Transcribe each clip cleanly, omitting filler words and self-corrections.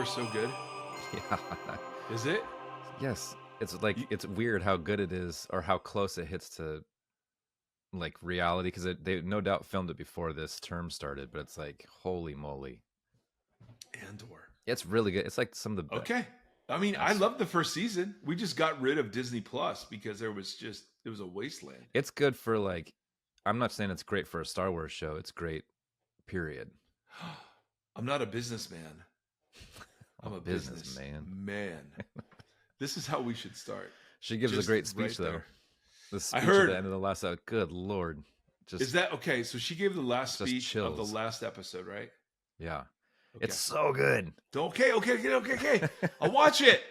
Wars so good? Yeah. Is it? Yes. It's like You, it's weird how good it is, or how close it hits to like reality, because they no doubt filmed it before this term started, but it's like holy moly, Andor. it's really good. It's like some of the best. Okay. I mean, I It's love the first season. We just got rid of Disney Plus because it was a wasteland. it's good for like. I'm not saying it's great for a Star Wars show. It's great, period. I'm not a businessman. A I'm a business business man. man. This is how we should start. She gives a Just great speech right though. there. The I speech at the heard. end of the last episode. Good lord, Is just that okay? So she gave the last just speech of the chills. last episode, right? Yeah, Okay. it's so good. Okay. I'll watch it.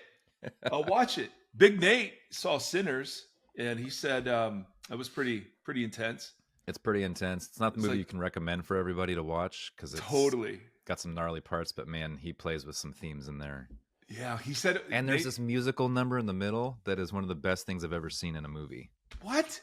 I'll watch it. Big Nate saw Sinners, and he said that was pretty intense. It's pretty intense. It's not the It's movie like you can recommend for everybody to watch because it's totally. got some gnarly parts, but man, he plays with some themes in there. Yeah, he said And there's this musical number in the middle that is one of the best things I've ever seen in a movie. what?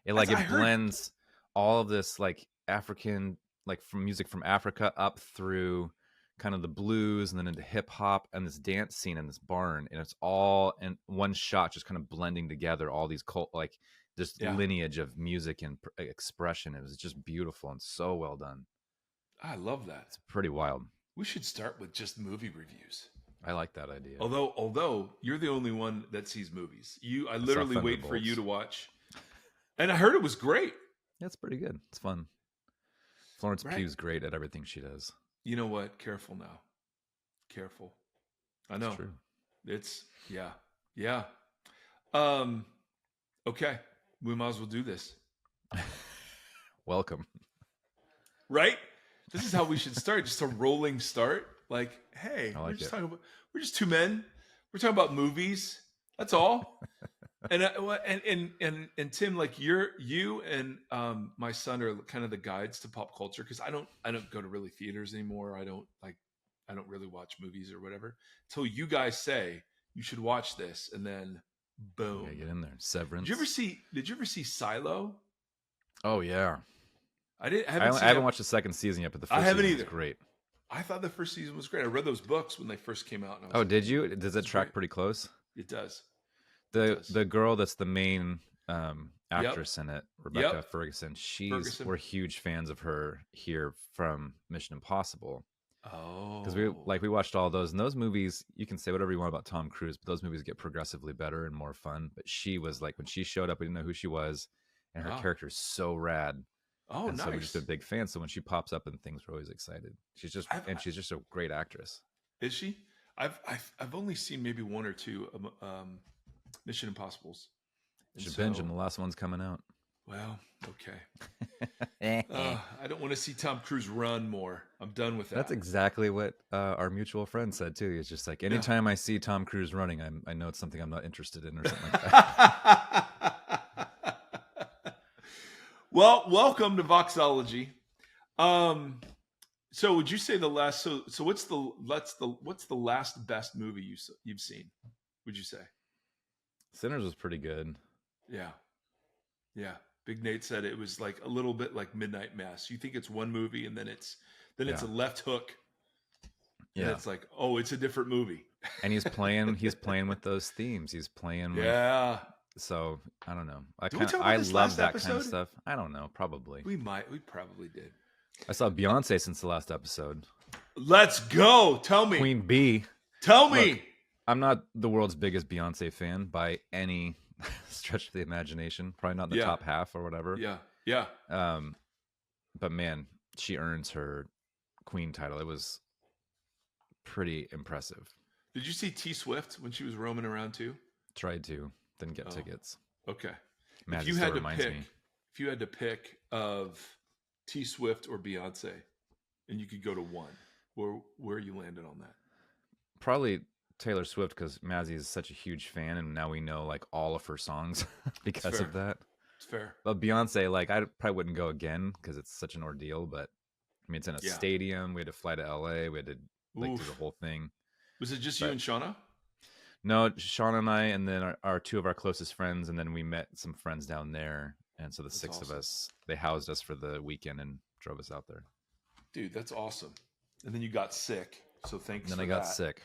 It I it heard. blends all of this like African, like from music from Africa up through kind of the blues and then into hip hop and this dance scene in this barn, and it's all in one shot, just kind of blending together all these like this Yeah, lineage of music and expression. It was just beautiful and so well done. I love that. It's pretty wild. We should start with just movie reviews. I like that idea. Although you're the only one that sees movies. I I saw literally wait for Thunderbolts. you to watch. And I heard it was great. Yeah, it's pretty good. It's fun. Florence Right. Pugh's great at everything she does. You know what? Careful now. Careful. I know. It's true. It's yeah. Yeah. Okay. We might as well do this. Welcome. Right? This is how we should start. Just a rolling start. Like, hey, I like it. We're just two men. We're talking about movies. That's all. And Tim, like you and my son are kind of the guides to pop culture, because I don't go to really theaters anymore. I don't really watch movies or whatever until you guys say you should watch this, and then boom. Yeah, get in there. Severance. Did you ever see Silo? Oh yeah. I didn't. I Haven't seen haven't it. watched the second season yet, but the I first haven't season was either. great. I thought the first season was great. I read those books when they first came out. And I was Oh, like, did you? Does it it's track great. pretty close? It does. The girl that's the main actress in it, Rebecca Yep. Ferguson. Ferguson. We're huge fans of her here from Mission Impossible, Oh, because we watched all those, and those movies, you can say whatever you want about Tom Cruise, but those movies get progressively better and more fun. But she was like, when she showed up, we didn't know who she was, and her Wow. character is so rad. Oh, And nice. so we've just been big fans. So when she pops up in things, we're always excited. She's just a great actress. Is she? I've only seen maybe one or two Mission Impossibles. You should binge, and the last one's coming out. Well, okay. I don't want to see Tom Cruise run more. I'm done with that. That's exactly what our mutual friend said too. He's just like, anytime I see Tom Cruise running, I know it's something I'm not interested in, or something like that. Well, welcome to VOXOLOGY. So would you say the last? So what's the last best movie you've seen? Would you say? Sinners was pretty good. Yeah. Big Nate said it was like a little bit like Midnight Mass. You think it's one movie, and then it's a left hook. And Yeah, it's like, oh, it's a different movie. and he's playing with those themes. He's playing with. Yeah. So I don't know. Did we talk about I this love last that kind of episode? stuff. I don't know. Probably. We probably did. I saw Beyonce since the last episode. Let's go. Tell me. Queen Bee. Tell me. Look, I'm not the world's biggest Beyonce fan by any stretch of the imagination. Probably not in the top half or whatever. Yeah. But man, she earns her Queen title. It was pretty impressive. Did you see T Swift when she was roaming around too? Tried to, didn't get tickets. Okay. Magic If you still had to reminds pick, me. if you had to pick of T Swift or Beyonce, and you could go to one, where are you landing on that? Probably Taylor Swift, because Mazzy is such a huge fan, and now we know like all of her songs because of that. It's fair. But Beyonce, like I probably wouldn't go again because it's such an ordeal. But I mean, it's in a stadium. We had to fly to LA. We had to do the whole thing. Was it just you and Shauna? No, Sean and I, and then our two of our closest friends, and then we met some friends down there. And so that's six of us, they housed us for the weekend and drove us out there. Dude, that's awesome. And then you got sick. So thanks And then for I got that. sick.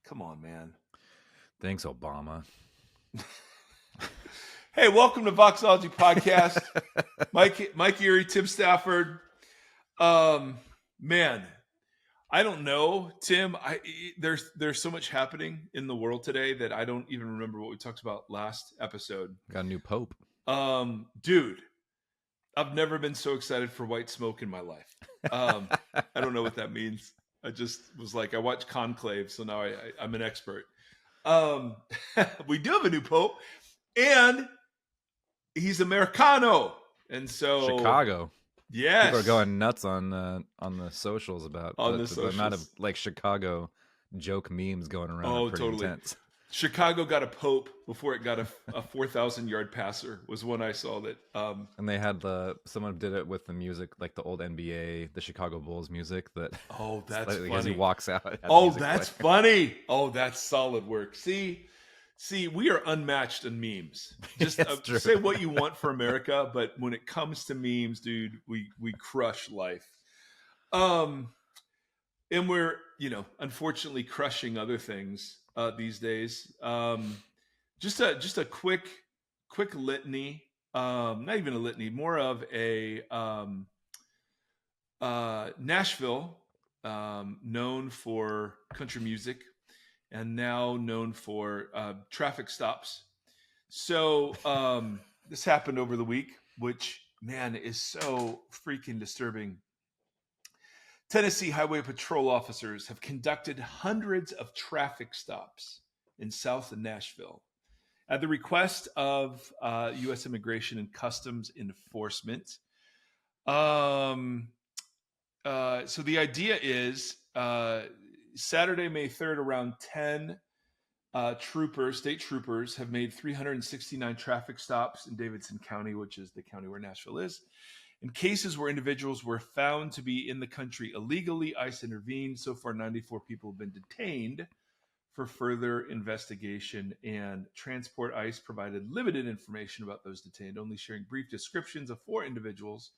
Come on, man. Thanks, Obama. Hey, welcome to VOXOLOGY podcast. Mike Erie, Tim Stafford. Man, I don't know, Tim. There's so much happening in the world today that I don't even remember what we talked about last episode. Got a new pope. Dude, I've never been so excited for white smoke in my life. I don't know what that means. I just was like, I watched Conclave, so now I'm an expert. We do have a new pope, and he's Americano, and so Chicago. yes, People are going nuts on the socials about on the amount of socials. like Chicago joke memes going around are pretty Totally. intense. Chicago got a pope before it got a 4,000-yard passer. Was one I saw that. And they had someone did it with the music, like the old NBA, the Chicago Bulls music. That That's like, funny. as he walks out. That's funny. That's solid work. See, we are unmatched in memes. Just say what you want for America, but when it comes to memes, dude, we crush life. And we're unfortunately crushing other things these days. Just a quick litany. Not even a litany, more of a Nashville, known for country music, and now known for traffic stops. So this happened over the week, which, man, is so freaking disturbing. Tennessee Highway Patrol officers have conducted hundreds of traffic stops in South Nashville at the request of U.S. Immigration and Customs Enforcement. So the idea is Saturday, May 3rd, around 10 state troopers have made 369 traffic stops in Davidson County, which is the county where Nashville is. In cases where individuals were found to be in the country illegally, ICE intervened. So far, 94 people have been detained for further investigation, and Transport ICE provided limited information about those detained, only sharing brief descriptions of 4 individuals,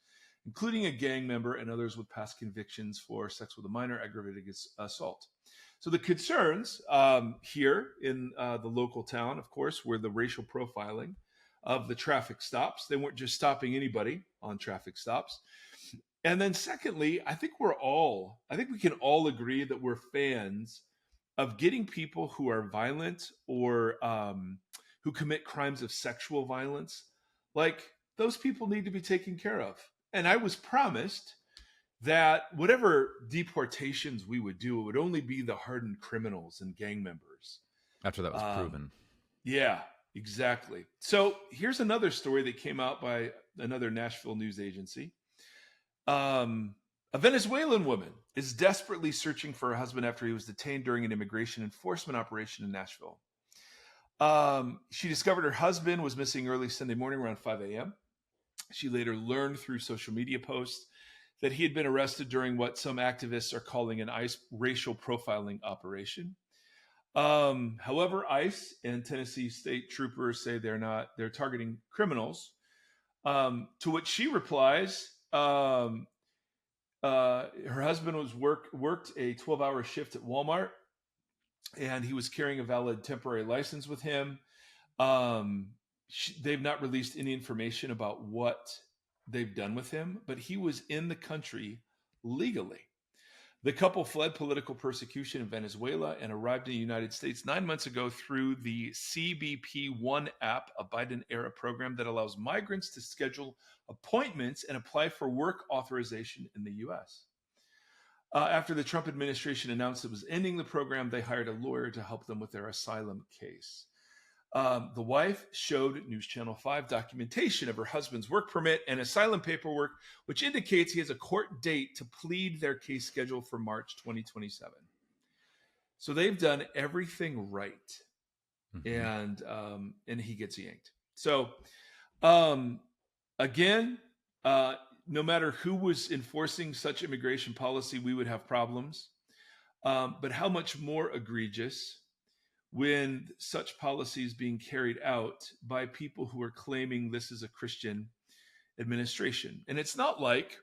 including a gang member and others with past convictions for sex with a minor, aggravated assault. So the concerns here in the local town, of course, were the racial profiling of the traffic stops. They weren't just stopping anybody on traffic stops. And then secondly, I think we can all agree that we're fans of getting people who are violent or who commit crimes of sexual violence. Like, those people need to be taken care of. And I was promised that whatever deportations we would do, it would only be the hardened criminals and gang members. After that was proven. Yeah, exactly. So here's another story that came out by another Nashville news agency. A Venezuelan woman is desperately searching for her husband after he was detained during an immigration enforcement operation in Nashville. She discovered her husband was missing early Sunday morning around 5 a.m. She later learned through social media posts that he had been arrested during what some activists are calling an ICE racial profiling operation. However, ICE and Tennessee state troopers say they're targeting criminals. To which she replies, her husband was worked a 12-hour shift at Walmart, and he was carrying a valid temporary license with him. They've not released any information about what they've done with him, but he was in the country legally. The couple fled political persecution in Venezuela and arrived in the United States 9 months ago through the CBP One app, a Biden-era program that allows migrants to schedule appointments and apply for work authorization in the U.S. After the Trump administration announced it was ending the program, they hired a lawyer to help them with their asylum case. The wife showed News Channel 5 documentation of her husband's work permit and asylum paperwork, which indicates he has a court date to plead their case scheduled for March 2027. So they've done everything right, and he gets yanked. So again, no matter who was enforcing such immigration policy, we would have problems. But how much more egregious when such policy is being carried out by people who are claiming this is a Christian administration. And it's not like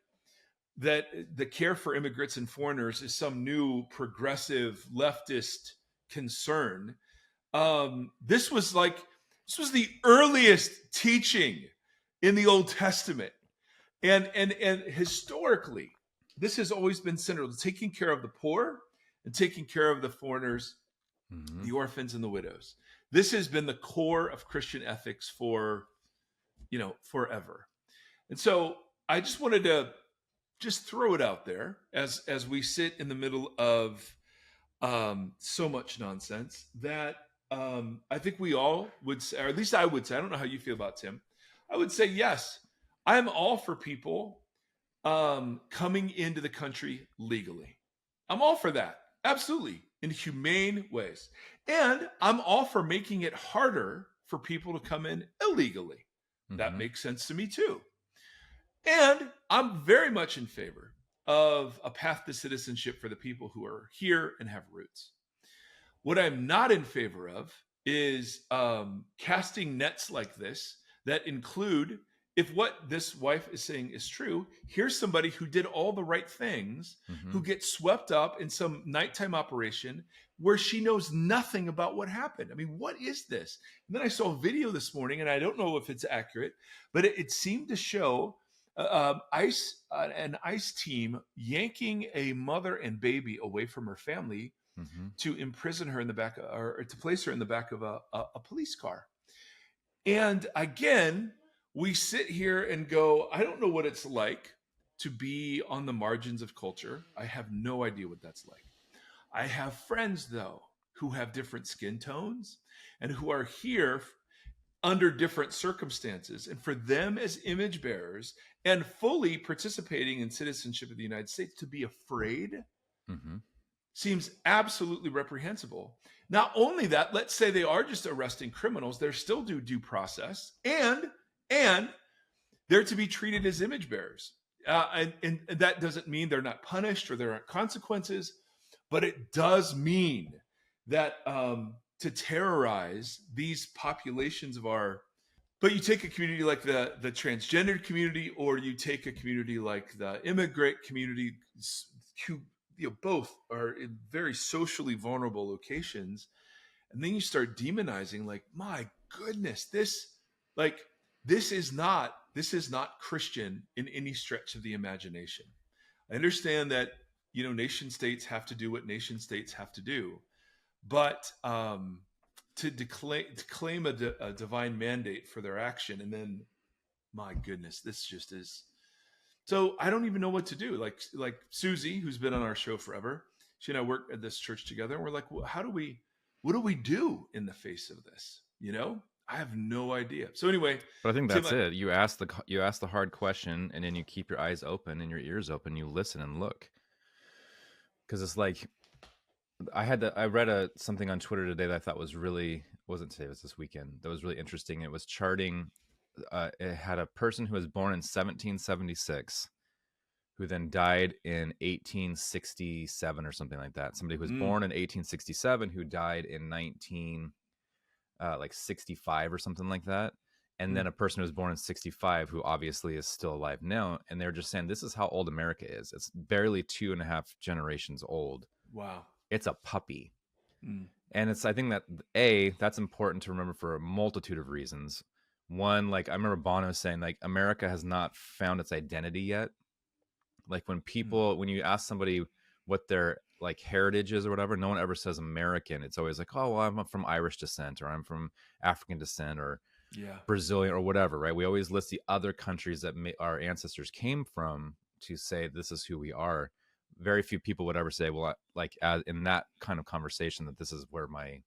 that the care for immigrants and foreigners is some new progressive leftist concern. This was the earliest teaching in the Old Testament, and historically, this has always been central to taking care of the poor and taking care of the foreigners, Mm-hmm. the orphans, and the widows. This has been the core of Christian ethics for forever. And so I just wanted to just throw it out there as we sit in the middle of so much nonsense that I think we all would say, or at least I would say, I don't know how you feel about Tim. I would say, yes, I'm all for people coming into the country legally. I'm all for that. Absolutely. In humane ways. And I'm all for making it harder for people to come in illegally. That Mm-hmm. makes sense to me too. And I'm very much in favor of a path to citizenship for the people who are here and have roots. What I'm not in favor of is casting nets like this that include, if what this wife is saying is true, here's somebody who did all the right things, Mm-hmm. who gets swept up in some nighttime operation where she knows nothing about what happened. I mean, what is this? And then I saw a video this morning, and I don't know if it's accurate, but it seemed to show an ICE team yanking a mother and baby away from her family Mm-hmm. to imprison her in the back, or to place her in the back of a police car. And again, we sit here and go, I don't know what it's like to be on the margins of culture. I have no idea what that's like. I have friends, though, who have different skin tones and who are here under different circumstances. And for them as image bearers and fully participating in citizenship of the United States to be afraid Mm-hmm. seems absolutely reprehensible. Not only that, let's say they are just arresting criminals, they're still due process, and they're to be treated as image bearers. And that doesn't mean they're not punished or there aren't consequences, but it does mean that to terrorize these populations of our. But you take a community like the transgender community, or you take a community like the immigrant community, who both are in very socially vulnerable locations, and then you start demonizing, like, my goodness, this is not Christian in any stretch of the imagination. I understand that nation states have to do what nation states have to do, but to claim a divine mandate for their action, and then, my goodness, this just is. So I don't even know what to do. Like Susie, who's been on our show forever, she and I work at this church together, and we're like, well, what do we do in the face of this? I have no idea. So anyway, But I think Tim, that's it. You ask the hard question, and then you keep your eyes open and your ears open. You listen and look, because it's like I read something on Twitter today that I thought wasn't today, it was this weekend, that was really interesting. It was charting. It had a person who was born in 1776 who then died in 1867 or something like that. Somebody who was born in 1867 who died in 65 or something like that. And then a person who was born in 65 who obviously is still alive now. And they're just saying, this is how old America is. It's barely 2.5 generations old. Wow. It's a puppy. Mm. And I think that that's important to remember for a multitude of reasons. One, like I remember Bono saying, like, America has not found its identity yet. Like when you ask somebody what their like heritage is or whatever, no one ever says American. It's always like, oh, well, I'm from Irish descent, or I'm from African descent, or Brazilian, or whatever, right? We always list the other countries that our ancestors came from to say this is who we are. Very few people would ever say, well, like in that kind of conversation, that this is where my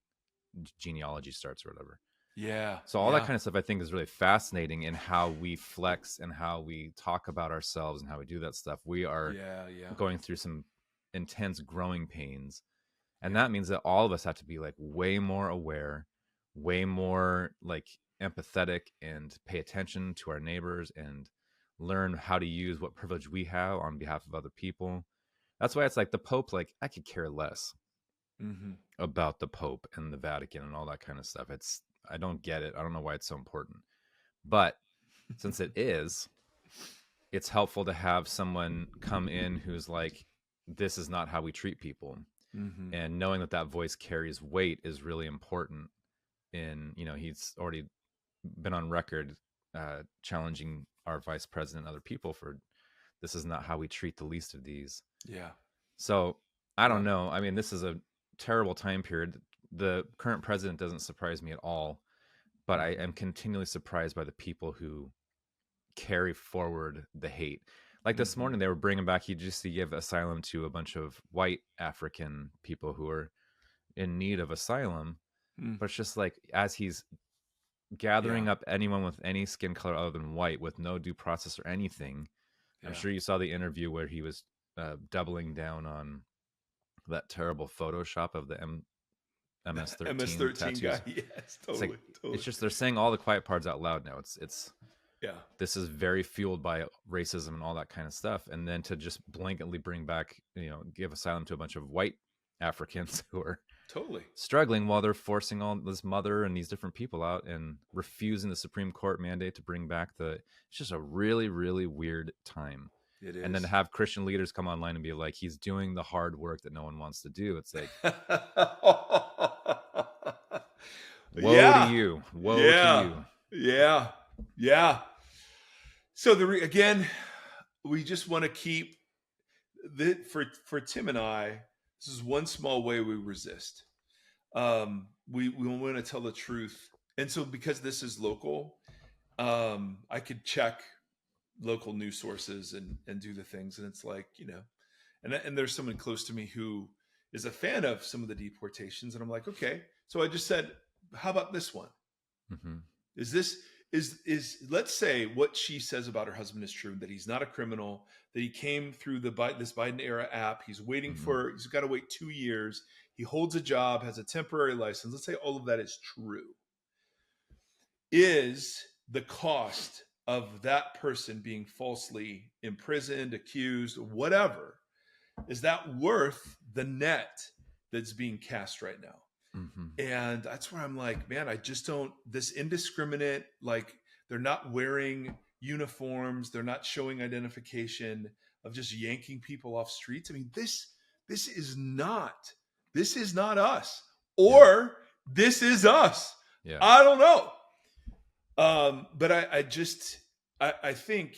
genealogy starts or whatever. Yeah. So all that kind of stuff I think is really fascinating in how we flex and how we talk about ourselves and how we do that stuff. We are going through some intense growing pains. And that means that all of us have to be like way more aware, way more like empathetic, and pay attention to our neighbors and learn how to use what privilege we have on behalf of other people. That's why it's like the Pope, like I could care less about the Pope and the Vatican and all that kind of stuff. I don't get it. I don't know why it's so important. But since it is, it's helpful to have someone come in who's like, this is not how we treat people. Mm-hmm. And knowing that that voice carries weight is really important. He's already been on record challenging our vice president and other people for, this is not how we treat the least of these. Yeah. So I Yeah. don't know. I mean, this is a terrible time period. The current president doesn't surprise me at all, but I am continually surprised by the people who carry forward the hate. Like this Mm-hmm. morning, they were bringing back, he just to give asylum to a bunch of white African people who are in need of asylum. Mm. But it's just like, as he's Yeah. gathering up anyone with any skin color other than white with no due process or anything. I'm Yeah. sure you saw the interview where he was doubling down on that terrible Photoshop of the MS-13 MS-13 guy. tattoos. Yes, It's like, totally. Totally. it's just, they're saying all the quiet parts out loud now. It's Yeah. this is very fueled by racism and all that kind of stuff. And then to just blanketly bring back, give asylum to a bunch of white Africans who are Totally. struggling while they're forcing all this mother and these different people out and refusing the Supreme Court mandate to bring back it's just a really, really weird time. It And then to is. have Christian leaders come online and be like, he's doing the hard work that no one wants to do. It's like, woe to Yeah. you. Woe to Yeah. you. Yeah. Yeah. So again, we just want to keep for Tim and I. This is one small way we resist. We want to tell the truth, and so because this is local, I could check local news sources and do the things, and it's like and there's someone close to me who is a fan of some of the deportations, and I'm like, okay, so I just said, how about this one? Mm-hmm. Is this is let's say what she says about her husband is true, that he's not a criminal, that he came through this Biden era app, he's waiting Mm-hmm. he's got to wait 2 years, he holds a job, has a temporary license. Let's say all of that is true. Is the cost of that person being falsely imprisoned, accused, whatever, is that worth the net that's being cast right now? Mm-hmm. And that's where I'm like, man, I just don't, this indiscriminate, like they're not wearing uniforms, they're not showing identification, of just yanking people off streets. I mean, this is not us, Yeah. or this is us. Yeah. I don't know. But I think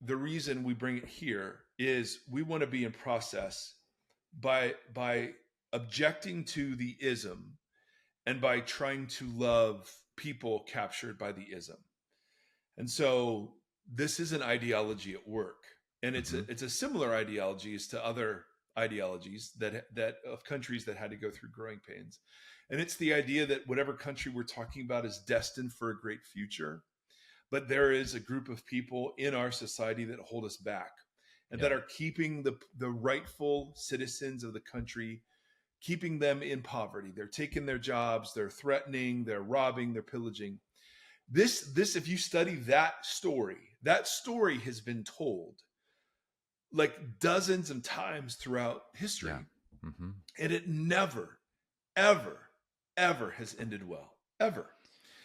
the reason we bring it here is we want to be in process by objecting to the ism, and by trying to love people captured by the ism. And so this is an ideology at work, and it's Mm-hmm. a similar ideology as to other ideologies that of countries that had to go through growing pains. And it's the idea that whatever country we're talking about is destined for a great future, but there is a group of people in our society that hold us back, and that are keeping the rightful citizens of the country, keeping them in poverty. They're taking their jobs, they're threatening, they're robbing, they're pillaging. This if you study that story has been told like dozens of times throughout history. Yeah. Mm-hmm. And it never, ever, ever has ended well. Ever.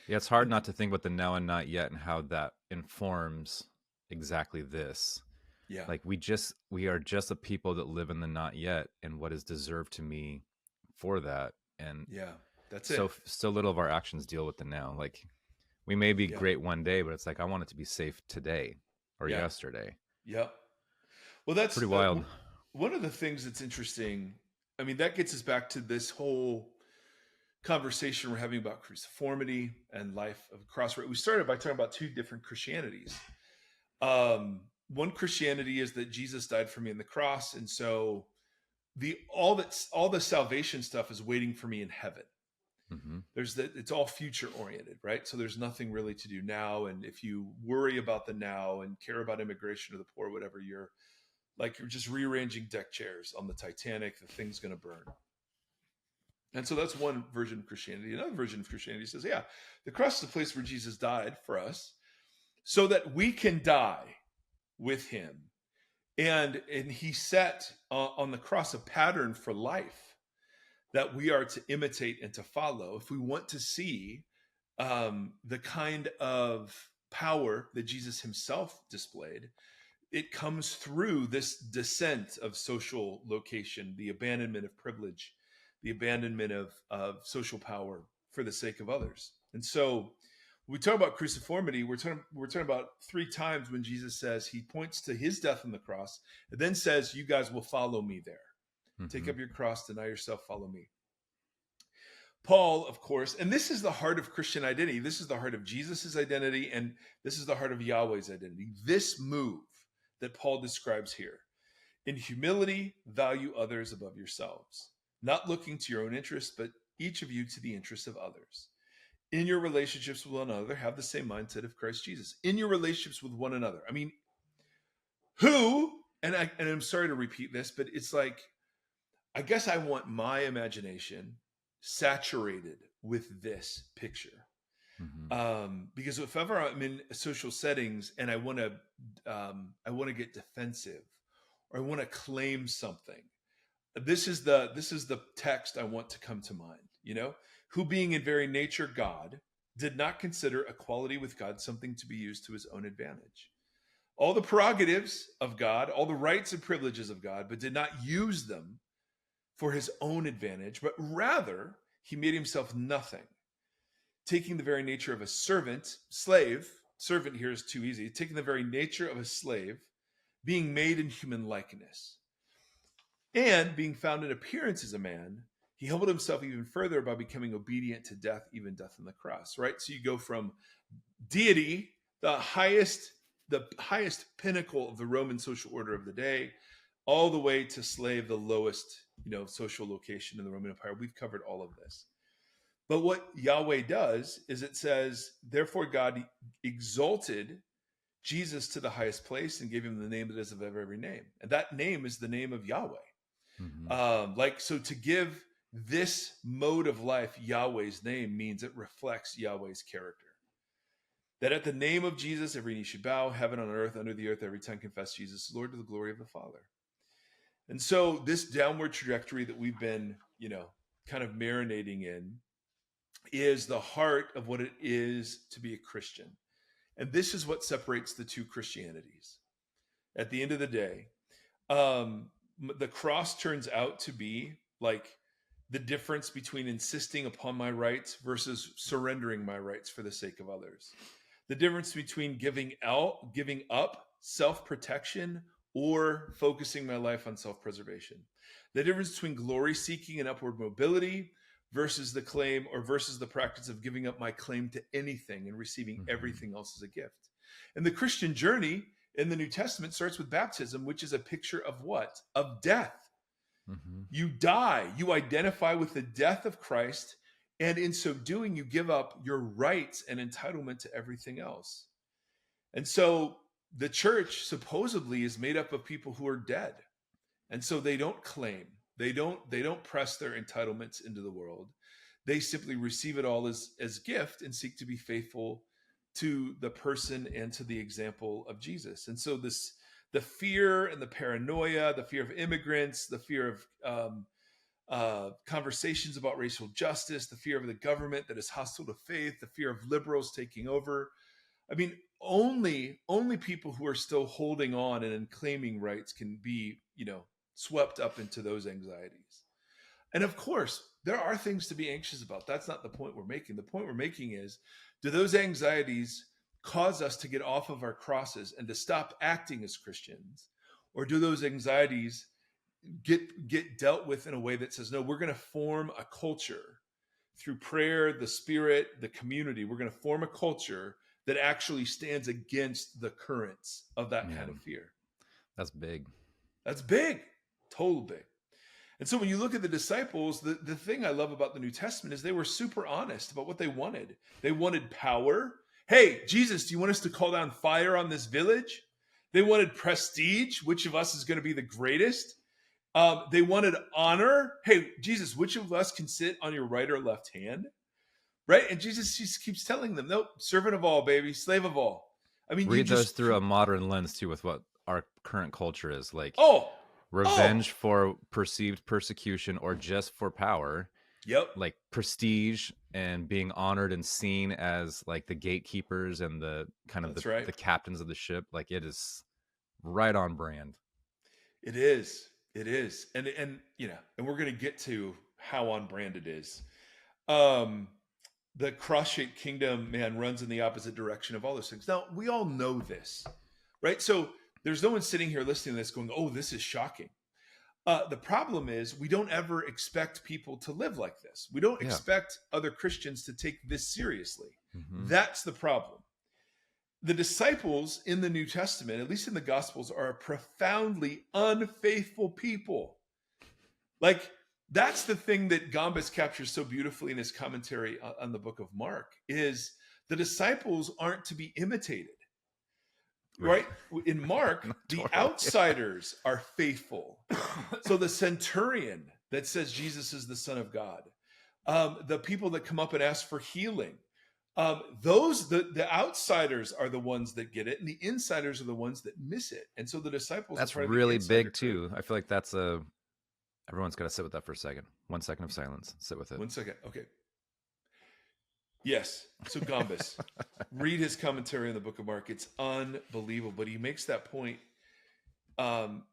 Yeah, it's hard not to think about the now and not yet and how that informs exactly this. Yeah. Like we are just a people that live in the not yet, and what is deserved to me for that. And Yeah. That's so little of our actions deal with the now. Like we may be Yeah. great one day, but it's like, I want it to be safe today or yesterday. Yep. Well, that's Pretty wild. One of the things that's interesting. I mean, that gets us back to this whole conversation we're having about cruciformity and life of a crossroad. We started by talking about two different Christianities. One Christianity is that Jesus died for me on the cross, and so all the salvation stuff is waiting for me in heaven. Mm-hmm. It's all future oriented, right? So there's nothing really to do now, and if you worry about the now and care about immigration or the poor, whatever, you're just rearranging deck chairs on the Titanic. The thing's going to burn. And so that's one version of Christianity. Another version of Christianity says, yeah, the cross is the place where Jesus died for us so that we can die with him. And he set on the cross a pattern for life that we are to imitate and to follow if we want to see the kind of power that Jesus himself displayed. it comes through this descent of social location, the abandonment of privilege, the abandonment of social power for the sake of others. And so when we talk about cruciformity, we're talking about three times when Jesus says, he points to his death on the cross and then says, you guys will follow me there. Take up your cross, deny yourself, follow me. Paul, of course, and this is the heart of Christian identity. This is the heart of Jesus's identity, and this is the heart of Yahweh's identity. This move that Paul describes here. In humility, value others above yourselves, not looking to your own interests, but each of you to the interests of others. In your relationships with one another, have the same mindset of Christ Jesus. In your relationships with one another. I mean, who, and I'm sorry to repeat this, but it's like, I guess I want my imagination saturated with this picture. Because if ever I'm in social settings and I want to get defensive or I want to claim something, this is the text I want to come to mind. You know, who being in very nature God did not consider equality with God something to be used to his own advantage. All the prerogatives of God, all the rights and privileges of God, but did not use them for his own advantage, but rather he made himself nothing, taking the very nature of a slave here is too easy, taking the very nature of a slave, being made in human likeness, and being found in appearance as a man, he humbled himself even further by becoming obedient to death, even death on the cross, right? So you go from deity, the highest pinnacle of the Roman social order of the day, all the way to slave, the lowest, social location in the Roman Empire. We've covered all of this. But what Yahweh does is it says, therefore God exalted Jesus to the highest place and gave him the name that is above every name. And that name is the name of Yahweh. So to give this mode of life Yahweh's name means it reflects Yahweh's character. That at the name of Jesus, every knee should bow, heaven on earth, under the earth, every tongue confess Jesus, Lord, to the glory of the Father. And so this downward trajectory that we've been, kind of marinating in is the heart of what it is to be a Christian. And this is what separates the two Christianities. At the end of the day, the cross turns out to be like the difference between insisting upon my rights versus surrendering my rights for the sake of others. The difference between giving up self-protection or focusing my life on self-preservation. The difference between glory seeking and upward mobility versus the practice of giving up my claim to anything and receiving everything else as a gift. And the Christian journey in the New Testament starts with baptism, which is a picture of what? Of death. You die, you identify with the death of Christ, and in so doing, you give up your rights and entitlement to everything else. And so the church supposedly is made up of people who are dead. And so they don't claim, they don't press their entitlements into the world. They simply receive it all as gift and seek to be faithful to the person and to the example of Jesus. And so the fear and the paranoia, the fear of immigrants, the fear of conversations about racial justice, the fear of the government that is hostile to faith, the fear of liberals taking over. I mean, only people who are still holding on and claiming rights can be, swept up into those anxieties. And of course, there are things to be anxious about. That's not the point we're making. The point we're making is, do those anxieties cause us to get off of our crosses and to stop acting as Christians? Or do those anxieties get dealt with in a way that says, no, we're going to form a culture through prayer, the Spirit, the community. We're going to form a culture that actually stands against the currents of that kind of fear. That's big. That's big. Total big. And so when you look at the disciples, the thing I love about the New Testament is they were super honest about what they wanted. They wanted power. Hey, Jesus, do you want us to call down fire on this village? They wanted prestige. Which of us is going to be the greatest? They wanted honor. Hey, Jesus, which of us can sit on your right or left hand? Right? And Jesus just keeps telling them, nope, servant of all, baby, slave of all. I mean, read those through a modern lens too, with what our current culture is like. Revenge for perceived persecution or just for power. Yep. Like prestige and being honored and seen as like the gatekeepers and the kind of the captains of the ship. Like it is right on brand. It is. It is. And and we're going to get to how on brand it is. Um, the cross-shaped kingdom, man, runs in the opposite direction of all those things. Now, we all know this, right? So there's no one sitting here listening to this going, oh, this is shocking. The problem is we don't ever expect people to live like this. We don't Yeah. expect other Christians to take this seriously. Mm-hmm. That's the problem. The disciples in the New Testament, at least in the Gospels, are a profoundly unfaithful people. Like, that's the thing that Gombis captures so beautifully in his commentary on the book of Mark, is the disciples aren't to be imitated. Right? In Mark, the outsiders are faithful. So the centurion that says Jesus is the Son of God, the people that come up and ask for healing, the outsiders are the ones that get it, and the insiders are the ones that miss it. And so the disciples, that's really big too. I feel like that's everyone's got to sit with that for a second. 1 second of silence. Sit with it. 1 second. Okay. Yes. So Gombis, read his commentary on the book of Mark. It's unbelievable, but he makes that point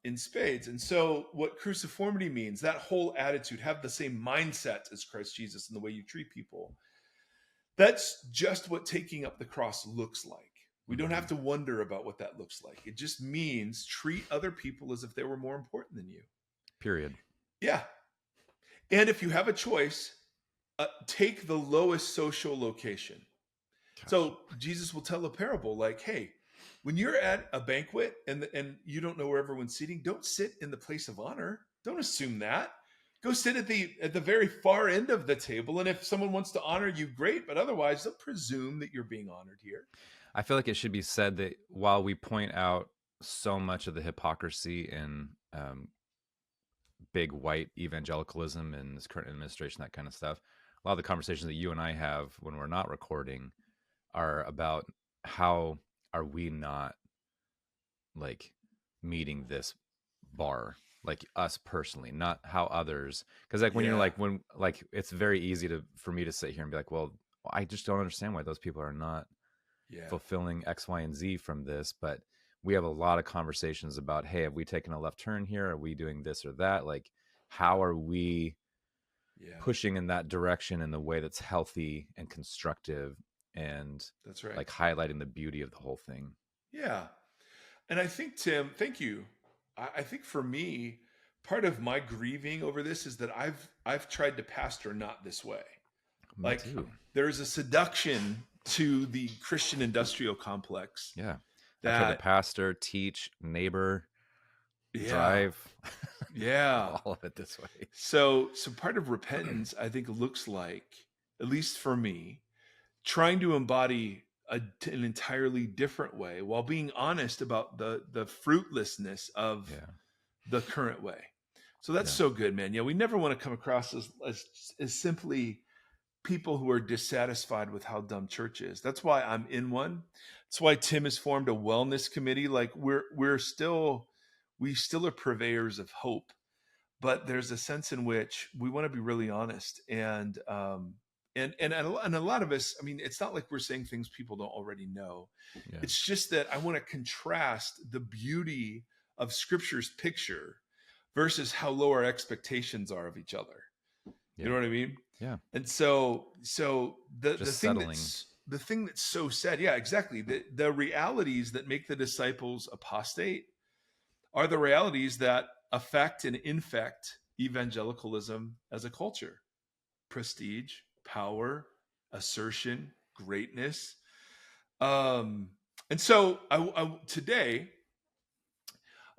in spades. And so what cruciformity means, that whole attitude, have the same mindset as Christ Jesus in the way you treat people. That's just what taking up the cross looks like. We don't have to wonder about what that looks like. It just means treat other people as if they were more important than you. Period. Yeah. And if you have a choice, take the lowest social location. Gosh. So Jesus will tell a parable like, hey, when you're at a banquet and you don't know where everyone's sitting, don't sit in the place of honor. Don't assume that. Go sit at the very far end of the table. And if someone wants to honor you, great. But otherwise, they'll presume that you're being honored here. I feel like it should be said that while we point out so much of the hypocrisy in big white evangelicalism and this current administration, that kind of stuff, a lot of the conversations that you and I have when we're not recording are about how are we not like meeting this bar, like us personally, not how others. Because like when you're like, when like it's very easy for me to sit here and be like, well, I just don't understand why those people are not fulfilling X, Y, and Z from this. But we have a lot of conversations about, hey, have we taken a left turn here? Are we doing this or that? Like, how are we pushing in that direction in the way that's healthy and constructive and that's right, like highlighting the beauty of the whole thing? Yeah. And I think, Tim, thank you. I think for me, part of my grieving over this is that I've tried to pastor not this way. Me too. There's a seduction to the Christian industrial complex. Yeah. I tried to pastor, teach, neighbor, drive. Yeah. All of it this way. So part of repentance, I think, looks like, at least for me, trying to embody an entirely different way while being honest about the fruitlessness of the current way. So that's so good, man. Yeah, we never want to come across as simply people who are dissatisfied with how dumb church is. That's why I'm in one. That's why Tim has formed a wellness committee. Like we still are purveyors of hope, but there's a sense in which we want to be really honest. And a lot of us, I mean, it's not like we're saying things people don't already know. Yeah. It's just that I want to contrast the beauty of Scripture's picture versus how low our expectations are of each other. You know what I mean? Yeah. And so the thing that's so sad, exactly. The realities that make the disciples apostate are the realities that affect and infect evangelicalism as a culture. Prestige, power, assertion, greatness. And so today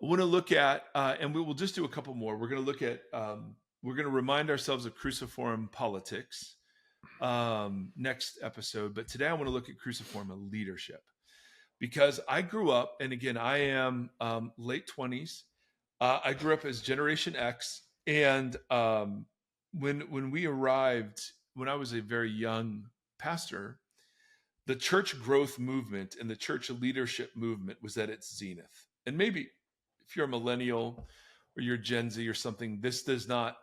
I want to look at, and we will just do a couple more. We're going to look at, we're going to remind ourselves of cruciform politics next episode. But today I want to look at cruciform leadership, because I grew up, and again, I am late 20s. I grew up as Generation X. And when we arrived, when I was a very young pastor, the church growth movement and the church leadership movement was at its zenith. And maybe if you're a millennial or you're Gen Z or something, this does not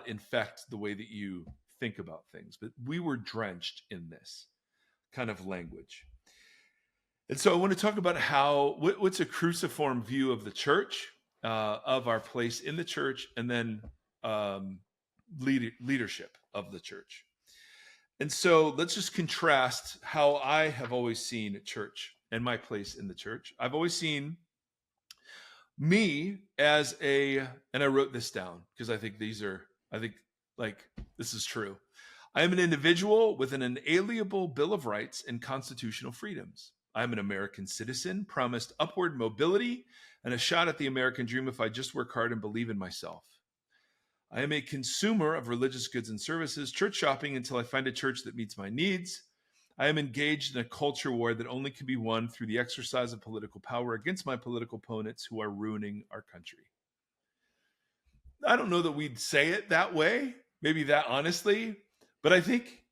infect the way that you think about things. But we were drenched in this kind of language. And so I want to talk about what's a cruciform view of the church, of our place in the church, and then um, leadership of the church. And so let's just contrast how I have always seen church and my place in the church. I've always seen me as and I wrote this down because I think like this is true. I am an individual with an inalienable Bill of Rights and constitutional freedoms. I am an American citizen, promised upward mobility and a shot at the American dream if I just work hard and believe in myself. I am a consumer of religious goods and services, church shopping until I find a church that meets my needs. I am engaged in a culture war that only can be won through the exercise of political power against my political opponents who are ruining our country. I don't know that we'd say it that way, maybe that honestly, but I think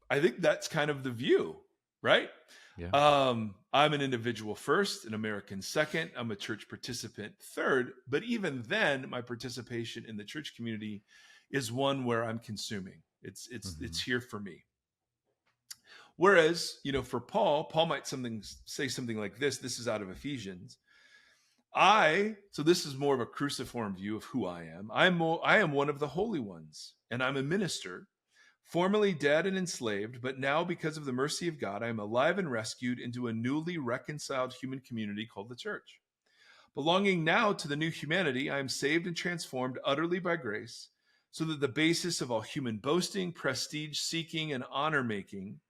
that's kind of the view, right? Yeah. I'm an individual first, an American second. I'm a church participant third, but even then, my participation in the church community is one where I'm consuming. It's here for me. Whereas, for Paul might say something like this. This is out of Ephesians. So this is more of a cruciform view of who I am. I am one of the holy ones, and I'm a minister, formerly dead and enslaved, but now because of the mercy of God, I am alive and rescued into a newly reconciled human community called the church. Belonging now to the new humanity, I am saved and transformed utterly by grace, so that the basis of all human boasting, prestige seeking, and honor making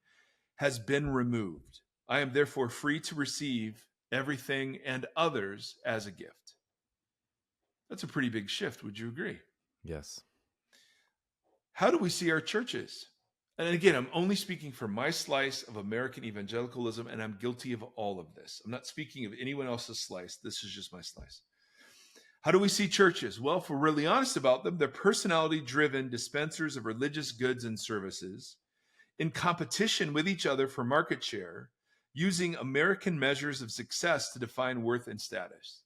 has been removed. I am therefore free to receive everything and others as a gift. That's a pretty big shift. Would you agree? Yes. How do we see our churches? And again, I'm only speaking from my slice of American evangelicalism, and I'm guilty of all of this. I'm not speaking of anyone else's slice. This is just my slice. How do we see churches? Well, if we're really honest about them, they're personality-driven dispensers of religious goods and services in competition with each other for market share, using American measures of success to define worth and status.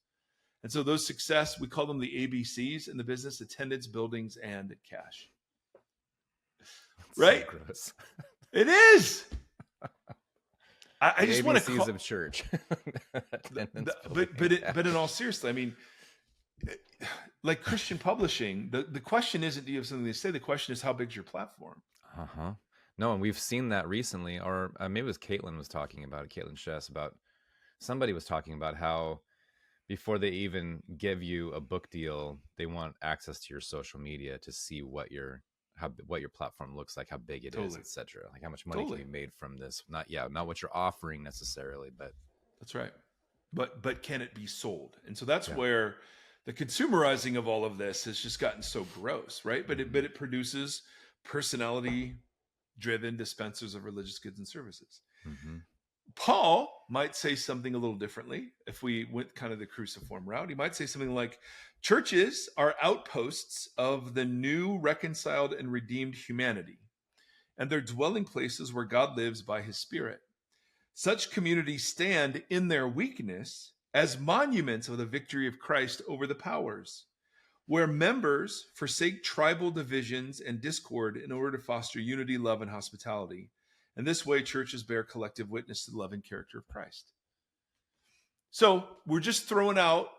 And so those success, we call them the ABCs in the business: attendance, buildings, and cash. That's right? So gross. It is. I just want to call of church. but in all seriously, I mean, like Christian publishing, the question isn't do you have something to say? The question is, how big's your platform? Uh-huh. No, and we've seen that recently, or maybe it was Caitlin was talking about it, Caitlin Chess, about somebody was talking about how before they even give you a book deal, they want access to your social media to see what your platform looks like, how big it is, etc. Like how much money can be made from this. Not what you're offering necessarily, but that's right. But can it be sold? And so that's where the consumerizing of all of this has just gotten so gross, right? But it produces personality-driven dispensers of religious goods and services. Mm-hmm. Paul might say something a little differently if we went kind of the cruciform route. He might say something like, churches are outposts of the new reconciled and redeemed humanity, and they're dwelling places where God lives by his Spirit. Such communities stand in their weakness as monuments of the victory of Christ over the powers, where members forsake tribal divisions and discord in order to foster unity, love, and hospitality. And this way, churches bear collective witness to the love and character of Christ. So we're just throwing out,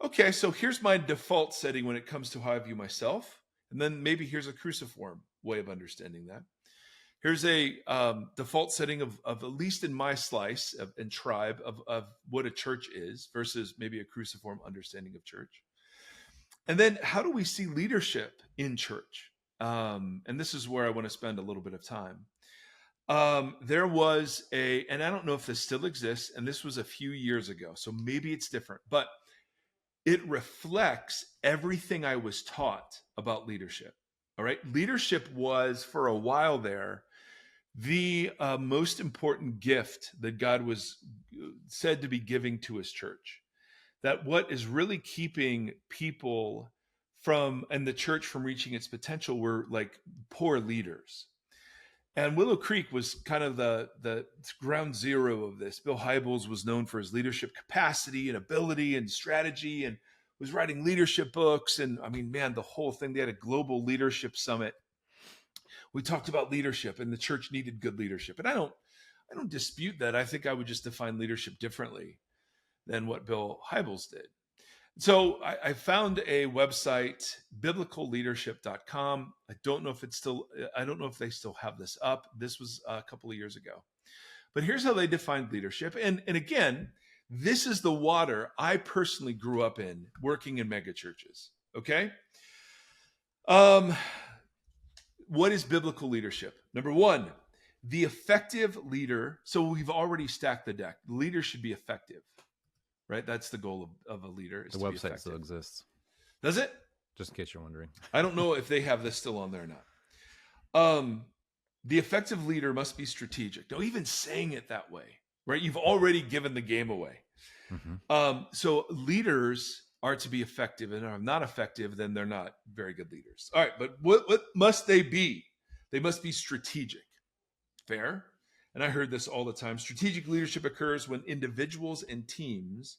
okay, so here's my default setting when it comes to how I view myself. And then maybe here's a cruciform way of understanding that. Here's a default setting of at least in my slice and tribe of what a church is versus maybe a cruciform understanding of church. And then how do we see leadership in church? And this is where I want to spend a little bit of time. There was and I don't know if this still exists, and this was a few years ago, so maybe it's different, but it reflects everything I was taught about leadership. All right. Leadership was, for a while there, the most important gift that God was said to be giving to his church. That what is really keeping people and the church from reaching its potential were like poor leaders. And Willow Creek was kind of the ground zero of this. Bill Hybels was known for his leadership capacity and ability and strategy, and was writing leadership books. And I mean, man, the whole thing, they had a global leadership summit. We talked about leadership, and the church needed good leadership. And I don't dispute that. I think I would just define leadership differently than what Bill Hybels did. So I found a website, biblicalleadership.com. I don't know if they still have this up. This was a couple of years ago. But here's how they defined leadership. And again, this is the water I personally grew up in working in mega churches. Okay. What is biblical leadership? Number one, the effective leader. So we've already stacked the deck. The leader should be effective, right? That's the goal of a leader. Is The to be website effective. still exists, Does it? just in case you're wondering. I don't know if they have this still on there or not. The effective leader must be strategic. Now, even saying it that way, right? You've already given the game away. Mm-hmm. So leaders are to be effective, and if they're not effective, then they're not very good leaders. All right, but what must they be? They must be strategic. Fair? And I heard this all the time. Strategic leadership occurs when individuals and teams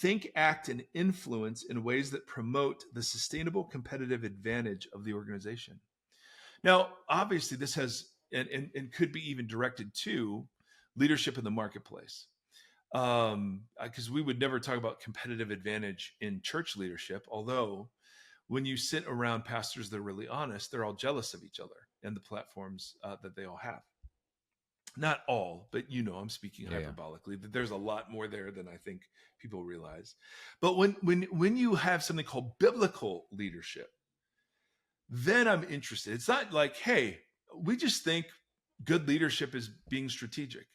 think, act, and influence in ways that promote the sustainable competitive advantage of the organization. Now, obviously, this has and could be even directed to leadership in the marketplace. Because we would never talk about competitive advantage in church leadership, although when you sit around pastors that are really honest, they're all jealous of each other and the platforms that they all have. Not all, but I'm speaking hyperbolically. That there's a lot more there than I think people realize. But when you have something called biblical leadership, then I'm interested. It's not like, hey, we just think good leadership is being strategic.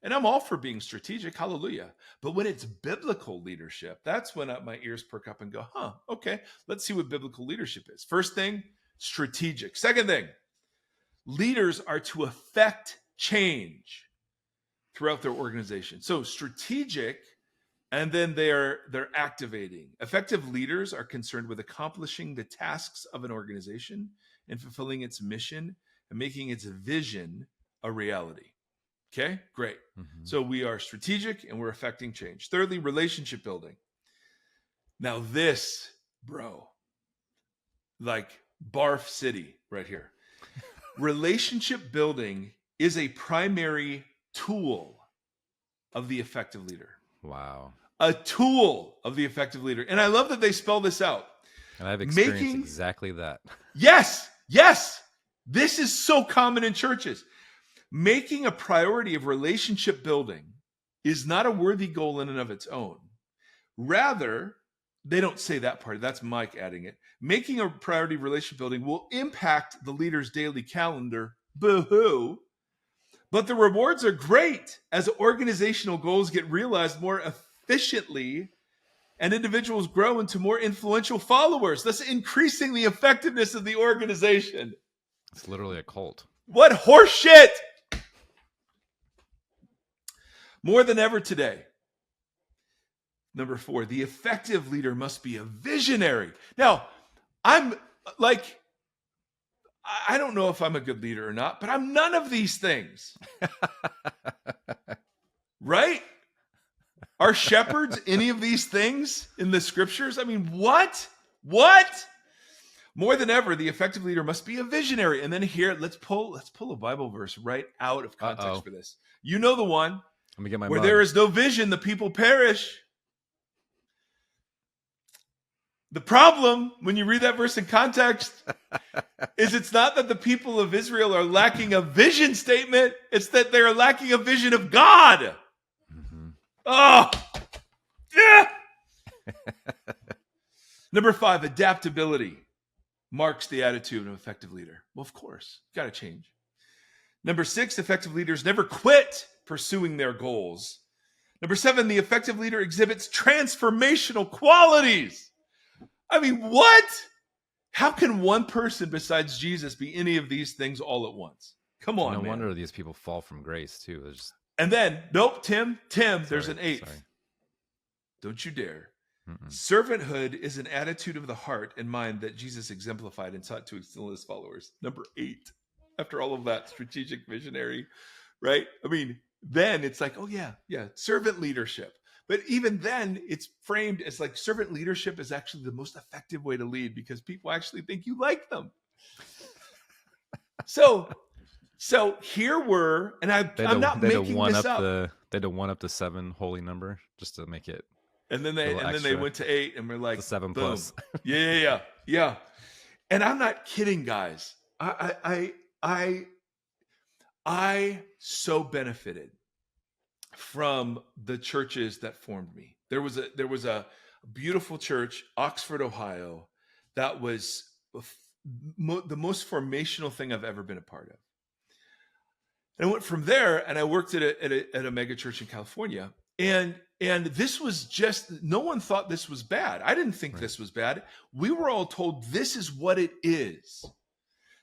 And I'm all for being strategic, hallelujah. But when it's biblical leadership, that's when my ears perk up and go, okay, let's see what biblical leadership is. First thing, strategic. Second thing, leaders are to affect change throughout their organization. So strategic, and then they're activating. Effective leaders are concerned with accomplishing the tasks of an organization and fulfilling its mission and making its vision a reality. Okay, great. Mm-hmm. So we are strategic and we're affecting change. Thirdly, relationship building. Now this, bro, like barf city right here. Relationship building is a primary tool of the effective leader. Wow. A tool of the effective leader. And I love that they spell this out. And I've experienced exactly that. Yes. This is so common in churches. Making a priority of relationship building is not a worthy goal in and of its own. Rather, they don't say that part. That's Mike adding it. Making a priority of relationship building will impact the leader's daily calendar. Boo-hoo. But the rewards are great as organizational goals get realized more efficiently and individuals grow into more influential followers, thus increasing the effectiveness of the organization. It's literally a cult. What horseshit! More than ever today. Number 4, the effective leader must be a visionary. Now, I'm like, I don't know if I'm a good leader or not, but I'm none of these things. Right? Are shepherds any of these things in the scriptures? I mean, what? More than ever, the effective leader must be a visionary. And then here, let's pull a Bible verse right out of context for this. You know the one. Let me get my where mug. there is no vision, the people perish. The problem, when you read that verse in context, is it's not that the people of Israel are lacking a vision statement. It's that they're lacking a vision of God. Mm-hmm. Oh, yeah. Number 5, adaptability marks the attitude of an effective leader. Well, of course, got to change. Number 6, effective leaders never quit pursuing their goals. Number 7, the effective leader exhibits transformational qualities. I mean, what? How can one person besides Jesus be any of these things all at once? Come on, man. No wonder these people fall from grace, too. And then, nope, Tim, there's an 8th. Sorry. Don't you dare. Mm-mm. Servanthood is an attitude of the heart and mind that Jesus exemplified and sought to instill in his followers. Number 8. After all of that, strategic visionary, right? I mean, then it's like, oh yeah, servant leadership. But even then, it's framed as like servant leadership is actually the most effective way to lead because people actually think you like them. So So here were, and They had I'm to not making this up. they had to one up the 7 holy number just to make it And then a little they extra. went to 8, and we're like, The 7 boom, plus. yeah. And I'm not kidding, guys. I so benefited from the churches that formed me. There was a beautiful church, Oxford, Ohio, that was the most formational thing I've ever been a part of. And I went from there, and I worked at a mega church in California. And this was just, no one thought this was bad. I didn't think this was bad. We were all told this is what it is.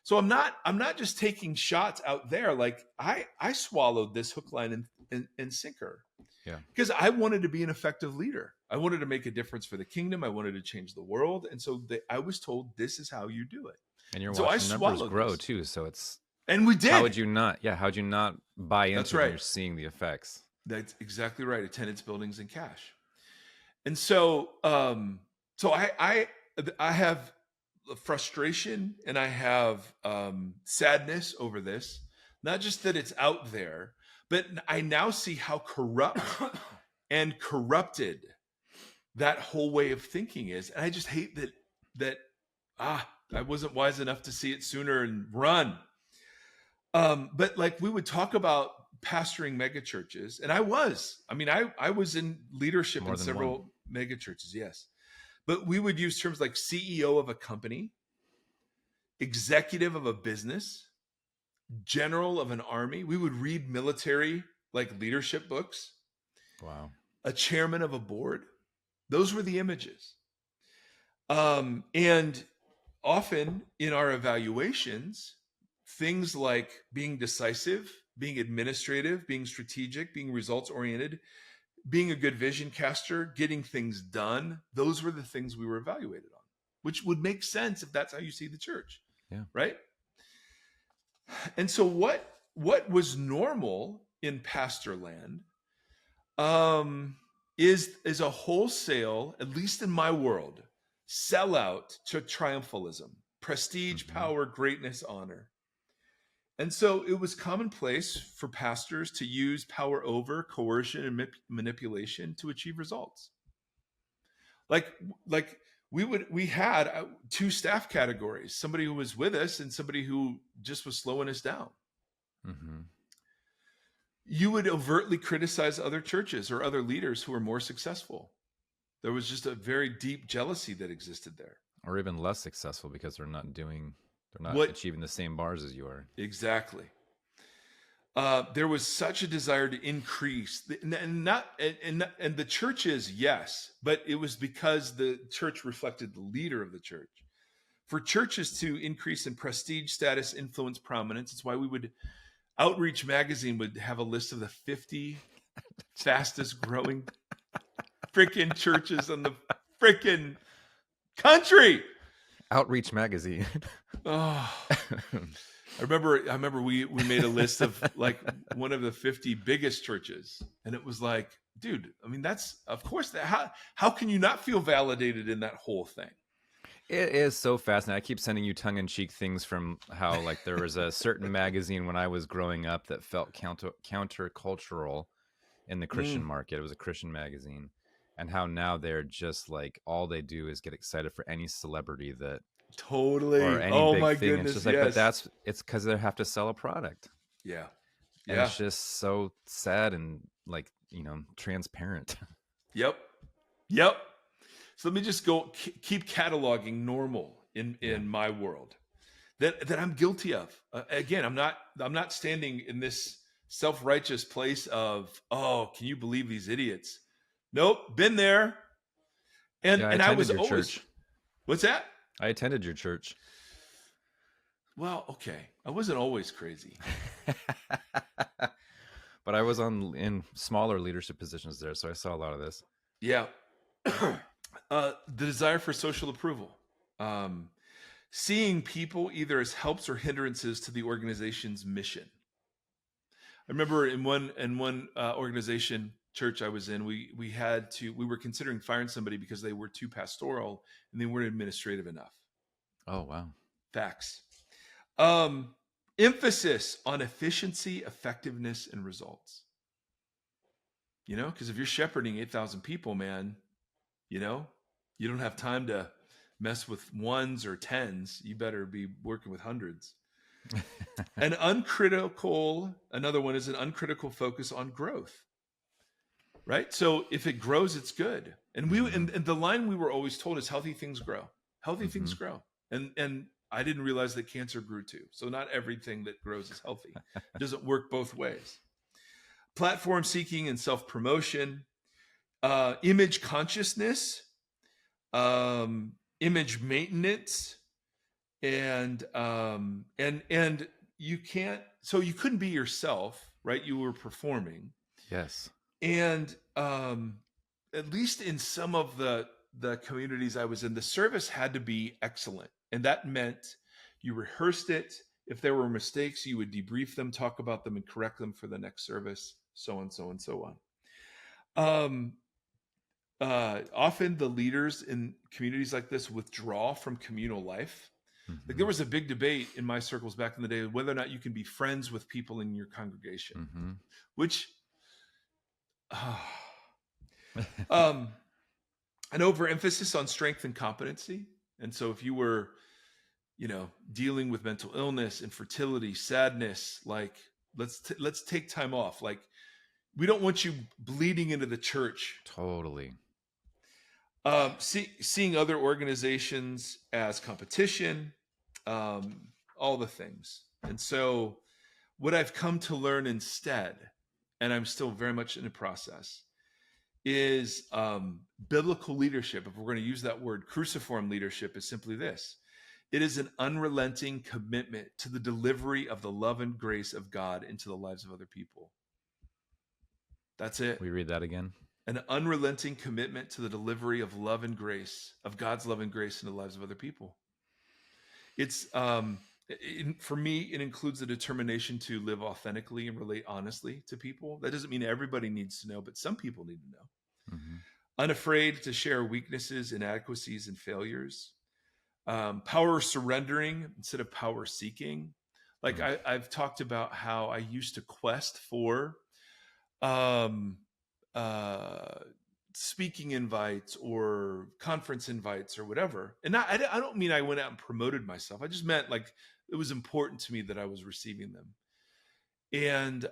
So I'm not just taking shots out there. Like I swallowed this hook, line, and sinker. Yeah. Because I wanted to be an effective leader. I wanted to make a difference for the kingdom. I wanted to change the world. And so I was told this is how you do it. And you're so watching numbers grow too. So it's, and we did. How would you not buy into That's it right. when you're seeing the effects? That's exactly right. Attendance, buildings, and cash. And so, I have frustration, and I have sadness over this. Not just that it's out there, but I now see how corrupt and corrupted that whole way of thinking is. And I just hate that I wasn't wise enough to see it sooner and run. But like we would talk about pastoring megachurches, and I was in leadership in several megachurches, yes. But we would use terms like CEO of a company, executive of a business, general of an army. We would read military like leadership books. Wow. A chairman of a board. Those were the images. And often in our evaluations, things like being decisive, being administrative, being strategic, being results oriented, being a good vision caster, getting things done, those were the things we were evaluated on, which would make sense if that's how you see the church. Yeah. Right? And so what was normal in pastor land is a wholesale, at least in my world, sellout to triumphalism, prestige, power, greatness, honor. And so it was commonplace for pastors to use power over, coercion, and manipulation to achieve results. Like we had 2 staff categories: somebody who was with us and somebody who just was slowing us down. Mm-hmm. You would overtly criticize other churches or other leaders who were more successful. There was just a very deep jealousy that existed there. Or even less successful because they're not achieving the same bars as you are. Exactly. There was such a desire to increase, and the churches, yes, but it was because the church reflected the leader of the church. For churches to increase in prestige, status, influence, prominence, it's why we would Outreach magazine would have a list of the 50 fastest growing freaking churches in the freaking country. Outreach magazine. Oh, I remember we made a list of like one of the 50 biggest churches, and it was like, dude, I mean, that's of course how can you not feel validated in that whole thing? It is so fascinating. I keep sending you tongue-in-cheek things from how like there was a certain magazine when I was growing up that felt countercultural in the Christian market. It was a Christian magazine, and how now they're just like all they do is get excited for any celebrity that totally or any oh big my thing. goodness, It's just like, yes. but it's because they have to sell a product. Yeah, and it's just so sad and like transparent. Yep. So let me just keep cataloging normal in my world that I'm guilty of. Again, I'm not standing in this self-righteous place of, oh, can you believe these idiots? Nope, been there. And I was always church. What's that? I attended your church. Well, okay. I wasn't always crazy. But I was in smaller leadership positions there, so I saw a lot of this. Yeah. The desire for social approval, seeing people either as helps or hindrances to the organization's mission. I remember in one organization, church I was in, we were considering firing somebody because they were too pastoral and they weren't administrative enough. Oh, wow. Facts. Emphasis on efficiency, effectiveness, and results. You know, because if you're shepherding 8,000 people, man, you know, you don't have time to mess with ones or tens. You better be working with hundreds. Another one is an uncritical focus on growth, right? So if it grows, it's good. And and the line we were always told is healthy things grow. Healthy things grow. And I didn't realize that cancer grew too. So not everything that grows is healthy. It doesn't work both ways. Platform seeking and self-promotion, image consciousness, image maintenance, and you can't. So you couldn't be yourself, right? You were performing. Yes. And at least in some of the communities I was in, the service had to be excellent, and that meant you rehearsed it. If there were mistakes, you would debrief them, talk about them, and correct them for the next service, so on, so on, so on. Often the leaders in communities like this withdraw from communal life. Like there was a big debate in my circles back in the day whether or not you can be friends with people in your congregation, which an overemphasis on strength and competency. And so if you were, you know, dealing with mental illness, infertility, sadness, like let's take time off. Like we don't want you bleeding into the church. Totally. Seeing other organizations as competition, all the things. And so what I've come to learn instead, and I'm still very much in the process, is biblical leadership. If we're going to use that word, cruciform leadership is simply this. It is an unrelenting commitment to the delivery of the love and grace of God into the lives of other people. That's it. We read that again. An unrelenting commitment to the delivery of love and grace, of God's love and grace in the lives of other people. It's, for me, it includes the determination to live authentically and relate honestly to people. That doesn't mean everybody needs to know, but some people need to know. Unafraid to share weaknesses, inadequacies, and failures. Power surrendering instead of power seeking. Like I've talked about how I used to quest for speaking invites or conference invites or whatever. And I don't mean I went out and promoted myself. I just meant like it was important to me that I was receiving them. And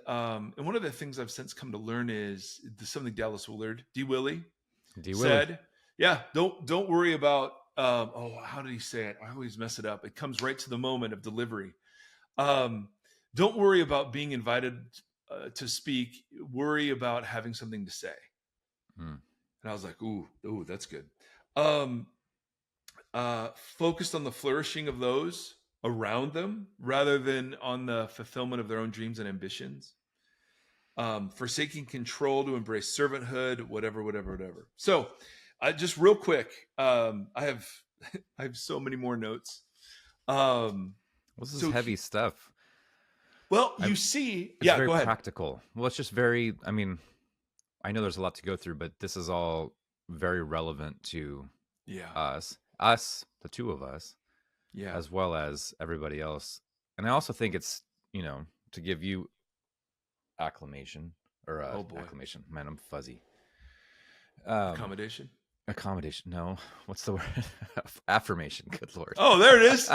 one of the things I've since come to learn is something Dallas Willard, D. Willie, said, yeah, don't worry about, how did he say it? I always mess it up. It comes right to the moment of delivery. Don't worry about being invited to speak. Worry about having something to say. And I was like, ooh, that's good. Focused on the flourishing of those around them rather than on the fulfillment of their own dreams and ambitions. Forsaking control to embrace servanthood, whatever. So just real quick, I have so many more notes. This is heavy stuff. Well, you see, it's very go ahead. Practical. Well, it's just very, I mean, I know there's a lot to go through, but this is all very relevant to us, the two of us, as well as everybody else. And I also think it's, you know, to give you acclamation or acclamation. Man, I'm fuzzy. Accommodation. No, what's the word? Affirmation. Good Lord. Oh, there it is.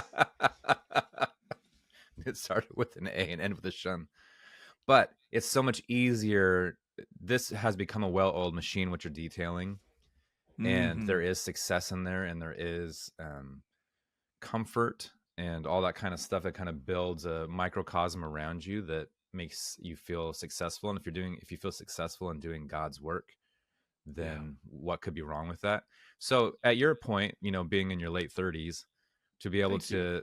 It started with an A and ended with a shun. But it's so much easier. This has become a well-oiled machine, which you're detailing. And there is success in there, and there is comfort and all that kind of stuff that kind of builds a microcosm around you that makes you feel successful. And if you feel successful in doing God's work, then what could be wrong with that? So at your point, you know, being in your late 30s, to be able to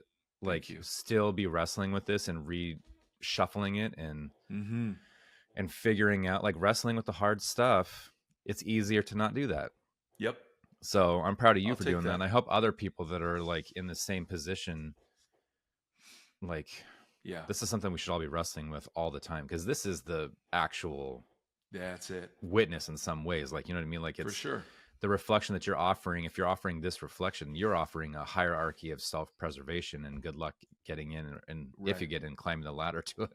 still be wrestling with this and reshuffling it and figuring out, like, wrestling with the hard stuff, it's easier to not do that. Yep. So I'm proud of you for doing that. And I hope other people that are like in the same position, like, this is something we should all be wrestling with all the time, because this is the actual that's it witness in some ways. Like, you know what I mean? Like, it's for sure. the reflection that you're offering, if you're offering this reflection, you're offering a hierarchy of self-preservation, and good luck getting in, and if you Right. get in, climbing the ladder to a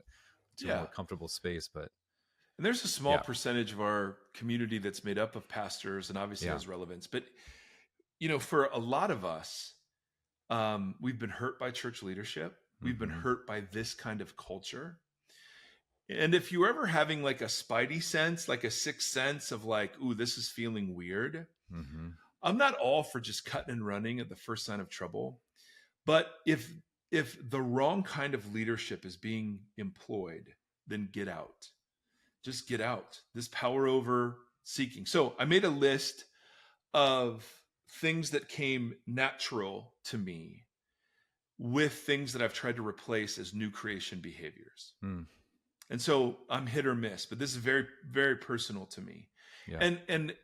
Yeah. more comfortable space. But And there's a small yeah, percentage of our community that's made up of pastors and obviously yeah, has relevance. But, for a lot of us, we've been hurt by church leadership. We've been mm-hmm, hurt by this kind of culture. And if you're ever having like a spidey sense, like a sixth sense of like, ooh, this is feeling weird, mm-hmm, I'm not all for just cutting and running at the first sign of trouble. But if the wrong kind of leadership is being employed, then get out. Just get out. This power over seeking. So I made a list of things that came natural to me with things that I've tried to replace as new creation behaviors. mm, And so I'm hit or miss, but this is very, very personal to me. yeah, And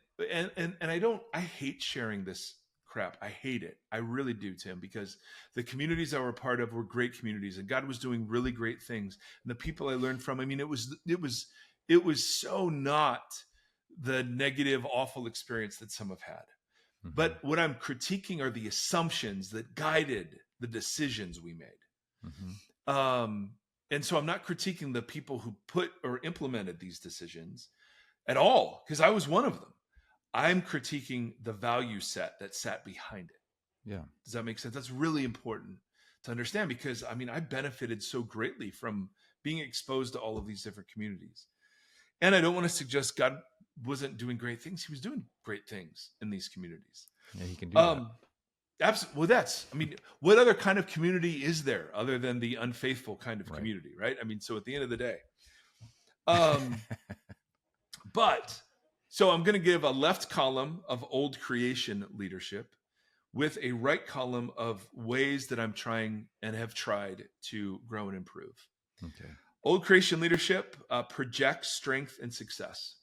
I hate sharing this crap. I hate it. I really do, Tim, because the communities I were a part of were great communities, and God was doing really great things. And the people I learned from, I mean, it was so not the negative, awful experience that some have had. mm-hmm, But what I'm critiquing are the assumptions that guided the decisions we made. mm-hmm, And so I'm not critiquing the people who put or implemented these decisions at all, because I was one of them. I'm critiquing the value set that sat behind it. yeah, Does that make sense? That's really important to understand, because I mean, I benefited so greatly from being exposed to all of these different communities. And I don't want to suggest God wasn't doing great things. He was doing great things in these communities. yeah. He can do that. Absolutely. Well, I mean, what other kind of community is there other than the unfaithful kind of Right. community, right? I mean, so at the end of the day, um, but so I'm going to give a left column of old creation leadership with a right column of ways that I'm trying and have tried to grow and improve. Okay. Old creation leadership projects strength and success.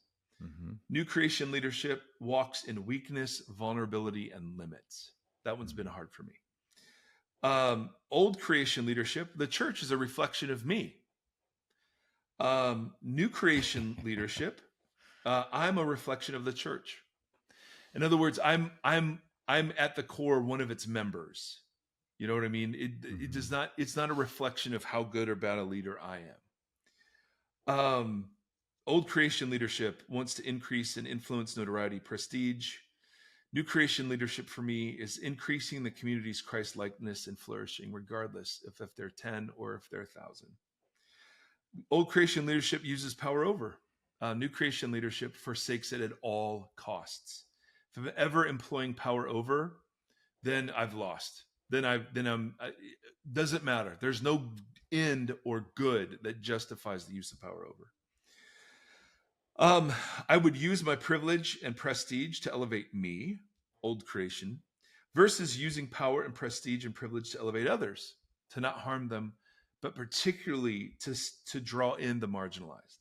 Mm-hmm, New creation leadership walks in weakness, vulnerability, and limits. That one's been hard for me. Old creation leadership, the church is a reflection of me. New creation leadership, I'm a reflection of the church. In other words, I'm at the core one of its members. You know what I mean? It does not. It's not a reflection of how good or bad a leader I am. Old creation leadership wants to increase in influence, notoriety, prestige. New creation leadership for me is increasing the community's Christ likeness and flourishing, regardless if they're 10 or if they're 1,000. Old creation leadership uses power over. New creation leadership forsakes it at all costs. If I'm ever employing power over, then I've lost. It doesn't matter. There's no end or good that justifies the use of power over. I would use my privilege and prestige to elevate me, old creation, versus using power and prestige and privilege to elevate others, to not harm them, but particularly to draw in the marginalized.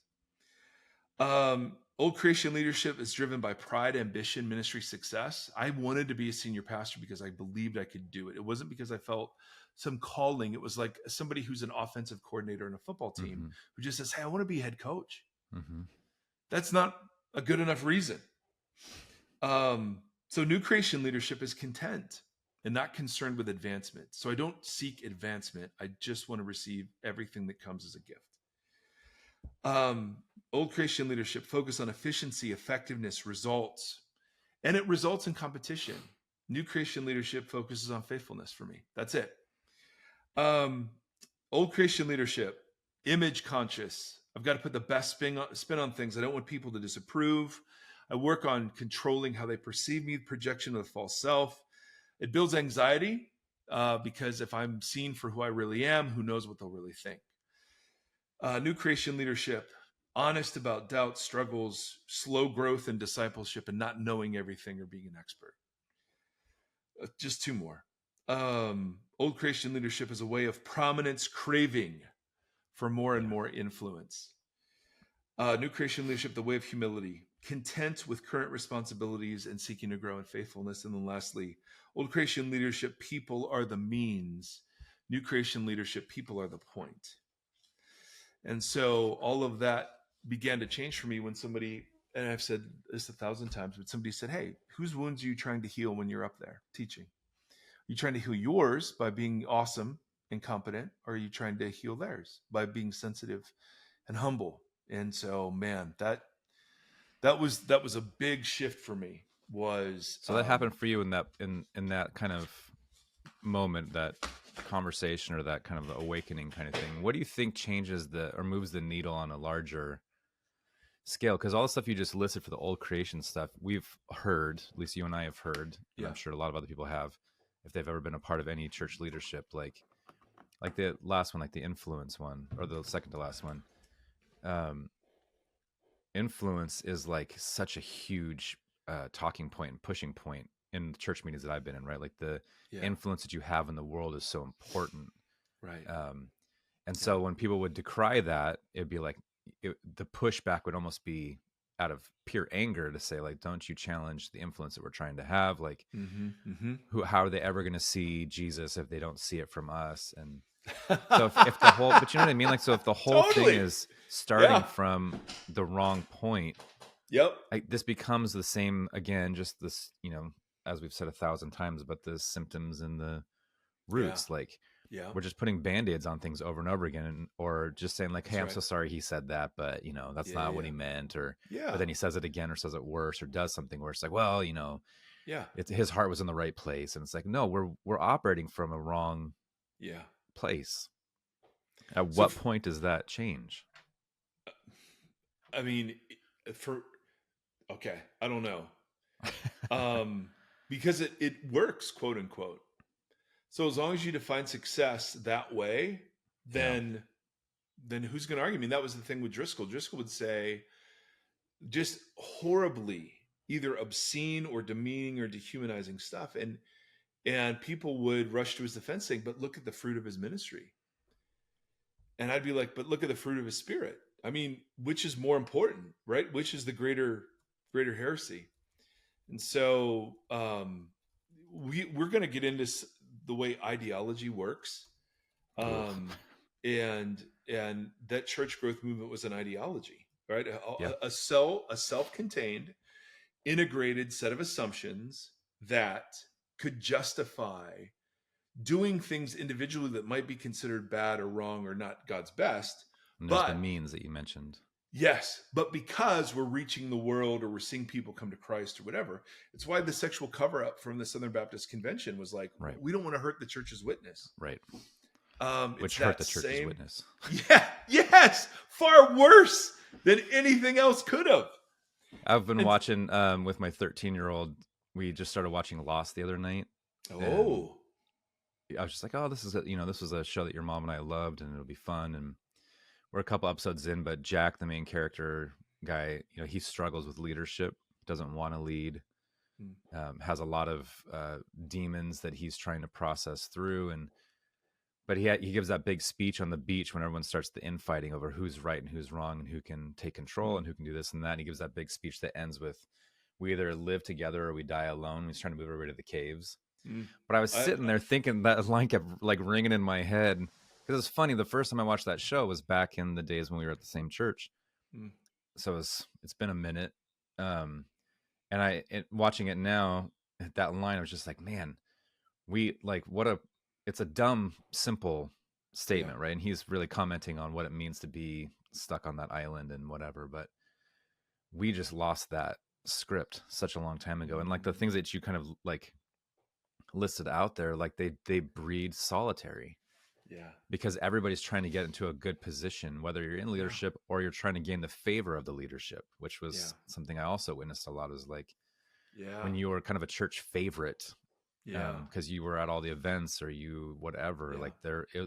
Old creation leadership is driven by pride, ambition, ministry success. I wanted to be a senior pastor because I believed I could do it. It wasn't because I felt some calling. It was like somebody who's an offensive coordinator in a football team who just says, hey, I want to be head coach. Mm-hmm. That's not a good enough reason. So new creation leadership is content and not concerned with advancement. So I don't seek advancement. I just want to receive everything that comes as a gift. Old creation leadership focus on efficiency, effectiveness, results, and it results in competition. New creation leadership focuses on faithfulness for me. That's it. Old creation leadership, image conscious. I've got to put the best spin on things. I don't want people to disapprove. I work on controlling how they perceive me, projection of the false self. It builds anxiety because if I'm seen for who I really am, who knows what they'll really think. New creation leadership, honest about doubts, struggles, slow growth and discipleship, and not knowing everything or being an expert. Just two more. Old creation leadership is a way of prominence, craving for more and more influence. New creation leadership, the way of humility, content with current responsibilities and seeking to grow in faithfulness. And then lastly, old creation leadership, people are the means. New creation leadership, people are the point. And so all of that began to change for me when somebody and I've said this 1,000 times, but somebody said, "Hey, whose wounds are you trying to heal when you're up there teaching? Are you trying to heal yours by being awesome and competent, or are you trying to heal theirs by being sensitive and humble?" And so, man, that was a big shift for me. Was So that happened for you in that kind of moment, that conversation, or that kind of awakening kind of thing. What do you think changes or moves the needle on a larger scale? Because all the stuff you just listed for the old creation stuff, we've heard, at least you and I have heard, and yeah, I'm sure a lot of other people have, if they've ever been a part of any church leadership, like the last one, like the influence one, or the second to last one. Influence is like such a huge talking point and pushing point in the church meetings that I've been in, right? Like the yeah, influence that you have in the world is so important. right, And yeah, so when people would decry that, it'd be like the pushback would almost be out of pure anger to say, like, don't you challenge the influence that we're trying to have? Like, how are they ever going to see Jesus if they don't see it from us? And so if the whole, but you know what I mean? Like, so if the whole thing totally, is starting yeah, from the wrong point, yep, like this becomes the same again, just this, as we've said 1,000 times, but the symptoms and the yeah, roots, like yeah, we're just putting band-aids on things over and over again, or just saying like, hey, that's I'm right, so sorry he said that, but that's yeah, not what yeah, he meant. Or yeah, but then he says it again, or says it worse, or does something worse, like, well, yeah, it's his heart was in the right place. And it's like, no, we're operating from a wrong yeah. place. At So, what point does that change? I mean, for okay, I don't know, um, because it works, quote unquote. So as long as you define success that way, Yeah. then who's going to argue? I mean, that was the thing with Driscoll. Driscoll would say just horribly either obscene or demeaning or dehumanizing stuff, and people would rush to his defense saying, "But look at the fruit of his ministry." And I'd be like, "But look at the fruit of his spirit." I mean, which is more important, right? Which is the greater heresy? And so we're going to get into the way ideology works, Ugh. um, and that church growth movement was an ideology, right? Yeah. A self-contained, integrated set of assumptions that could justify doing things individually that might be considered bad or wrong or not God's best, And there's the but means that you mentioned. yes, but because we're reaching the world or we're seeing people come to Christ or whatever, it's why the sexual cover up from the Southern Baptist Convention was like, Right. we don't want to hurt the church's witness. Right. It's Which hurt that the church's same, witness. yeah, yes, far worse than anything else could have. I've been And watching with my 13-year-old. We just started watching Lost the other night, and oh, I was just like, "Oh, this was a show that your mom and I loved, and it'll be fun." And we're a couple episodes in, but Jack, the main character guy, he struggles with leadership, doesn't want to lead, has a lot of demons that he's trying to process through, but he gives that big speech on the beach when everyone starts the infighting over who's right and who's wrong and who can take control and who can do this and that. And he gives that big speech that ends with, "We either live together or we die alone." He's trying to move everybody to the caves. But I was I, sitting there thinking that line kept like ringing in my head, because it's funny. The first time I watched that show was back in the days when we were at the same church. So it's been a minute. And watching it now, that line, I was just like, man, it's a dumb, simple yeah, statement, right? And he's really commenting on what it means to be stuck on that island and whatever. But we just lost that script such a long time ago. And like the things that you kind of like listed out there, like they breed solitary, yeah, because everybody's trying to get into a good position, whether you're in yeah, leadership or you're trying to gain the favor of the leadership, which yeah, was something I also witnessed a lot, is like yeah, when you were kind of a church favorite, yeah, because you were at all the events or you whatever, yeah, like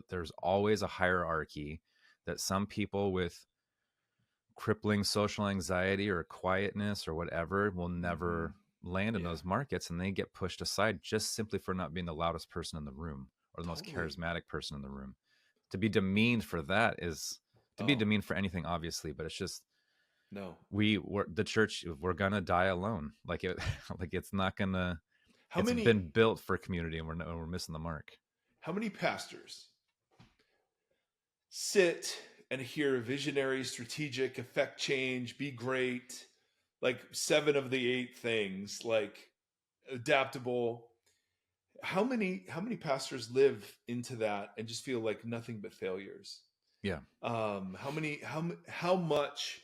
there's always a hierarchy that some people with crippling social anxiety or quietness or whatever will never land in yeah, those markets, and they get pushed aside just simply for not being the loudest person in the room or the most totally. charismatic person in the room. To be demeaned for that is to be Oh demeaned for anything, obviously, but it's just no, we're the church, we're gonna die alone. Like it like it's not gonna how it's many been built for community, and we're missing the mark. how many pastors sit and hear visionary, strategic, affect change, be great, like 7 of the 8 things, like adaptable. How many pastors live into that and just feel like nothing but failures? Yeah. How much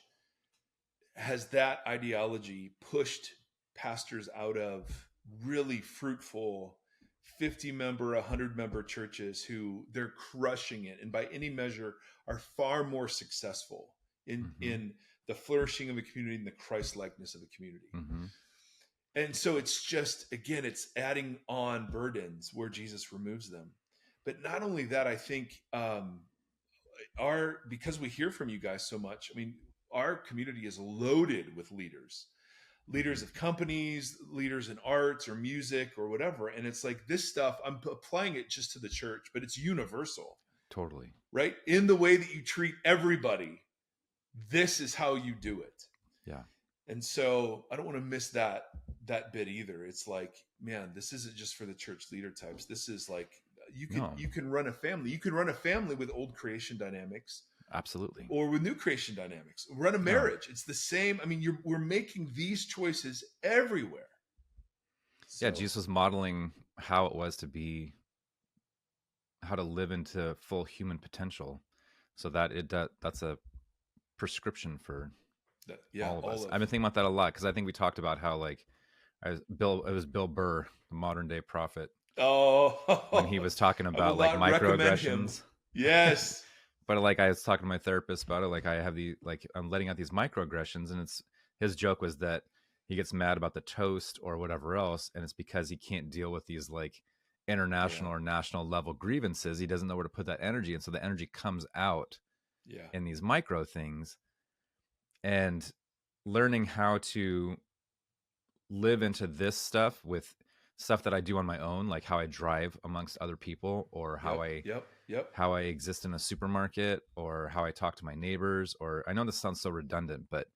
has that ideology pushed pastors out of really fruitful 50 member, 100 member churches who they're crushing it and by any measure are far more successful in the flourishing of a community and the Christ likeness of a community. And so it's just, again, it's adding on burdens where Jesus removes them. But not only that, I think because we hear from you guys so much, I mean, our community is loaded with leaders of companies, leaders in arts or music or whatever. And it's like this stuff, I'm applying it just to the church, but it's universal. Totally. Right? In the way that you treat everybody, this is how you do it. Yeah. And so I don't want to miss that bit either. It's like, man, this isn't just for the church leader types. This is like, you can run a family. You can run a family with old creation dynamics. Absolutely. Or with new creation dynamics. Run a marriage. It's the same. I mean, we're making these choices everywhere. So, yeah, Jesus was modeling how it was to be, how to live into full human potential, so that that's a prescription for all of us. I've been thinking about that a lot because I think we talked about how it was Bill Burr, the modern day prophet. Oh, when he was talking about like microaggressions. Yes. But like I was talking to my therapist about it, like I have I'm letting out these microaggressions, and his joke was that he gets mad about the toast or whatever else, and it's because he can't deal with these like international or national level grievances. He doesn't know where to put that energy, and so the energy comes out in these micro things. And learning how to live into this stuff with stuff that I do on my own, like how I drive amongst other people, or how how I exist in a supermarket, or how I talk to my neighbors. Or I know this sounds so redundant, but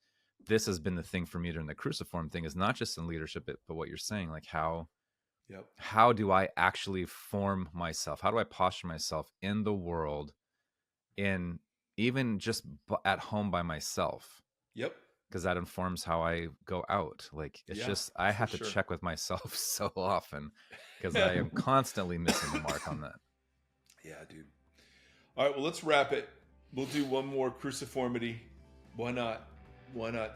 this has been the thing for me during the Cruciform thing, is not just in leadership, but what you're saying, like how do I actually form myself? How do I posture myself in the world, in even just at home by myself? Yep. Because that informs how I go out. Like it's just, I have to check with myself so often because I am constantly missing the mark on that. Yeah, dude. All right, well, let's wrap it. We'll do one more Cruciformity. Why not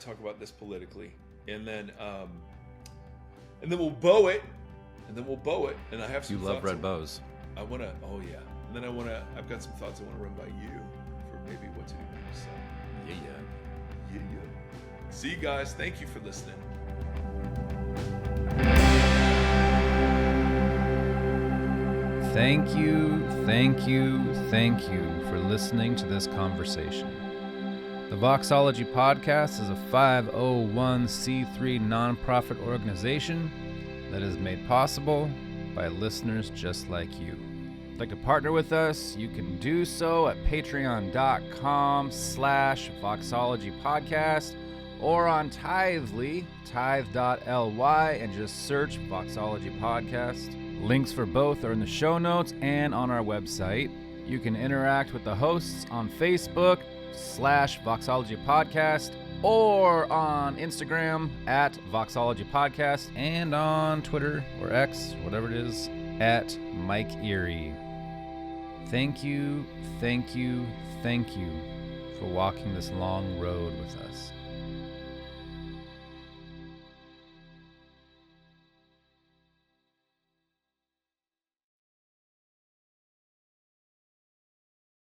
talk about this politically? And then we'll bow it. And I have some thoughts. You love red bows. I want to, oh yeah. And then I've got some thoughts I want to run by you for maybe what to do next. So. Yeah. See you guys. Thank you for listening. Thank you for listening to this conversation. The VOXOLOGY podcast is a 501c3 nonprofit organization that is made possible by listeners just like you. If you'd like to partner with us, you can do so at patreon.com/VOXOLOGY podcast or on Tithely, tithe.ly, and just search VOXOLOGY podcast. Links for both are in the show notes and on our website. You can interact with the hosts on Facebook /VOXOLOGY podcast, or on Instagram at VOXOLOGY podcast, and on Twitter or X, whatever it is, at Mike Erie. Thank you for walking this long road with us.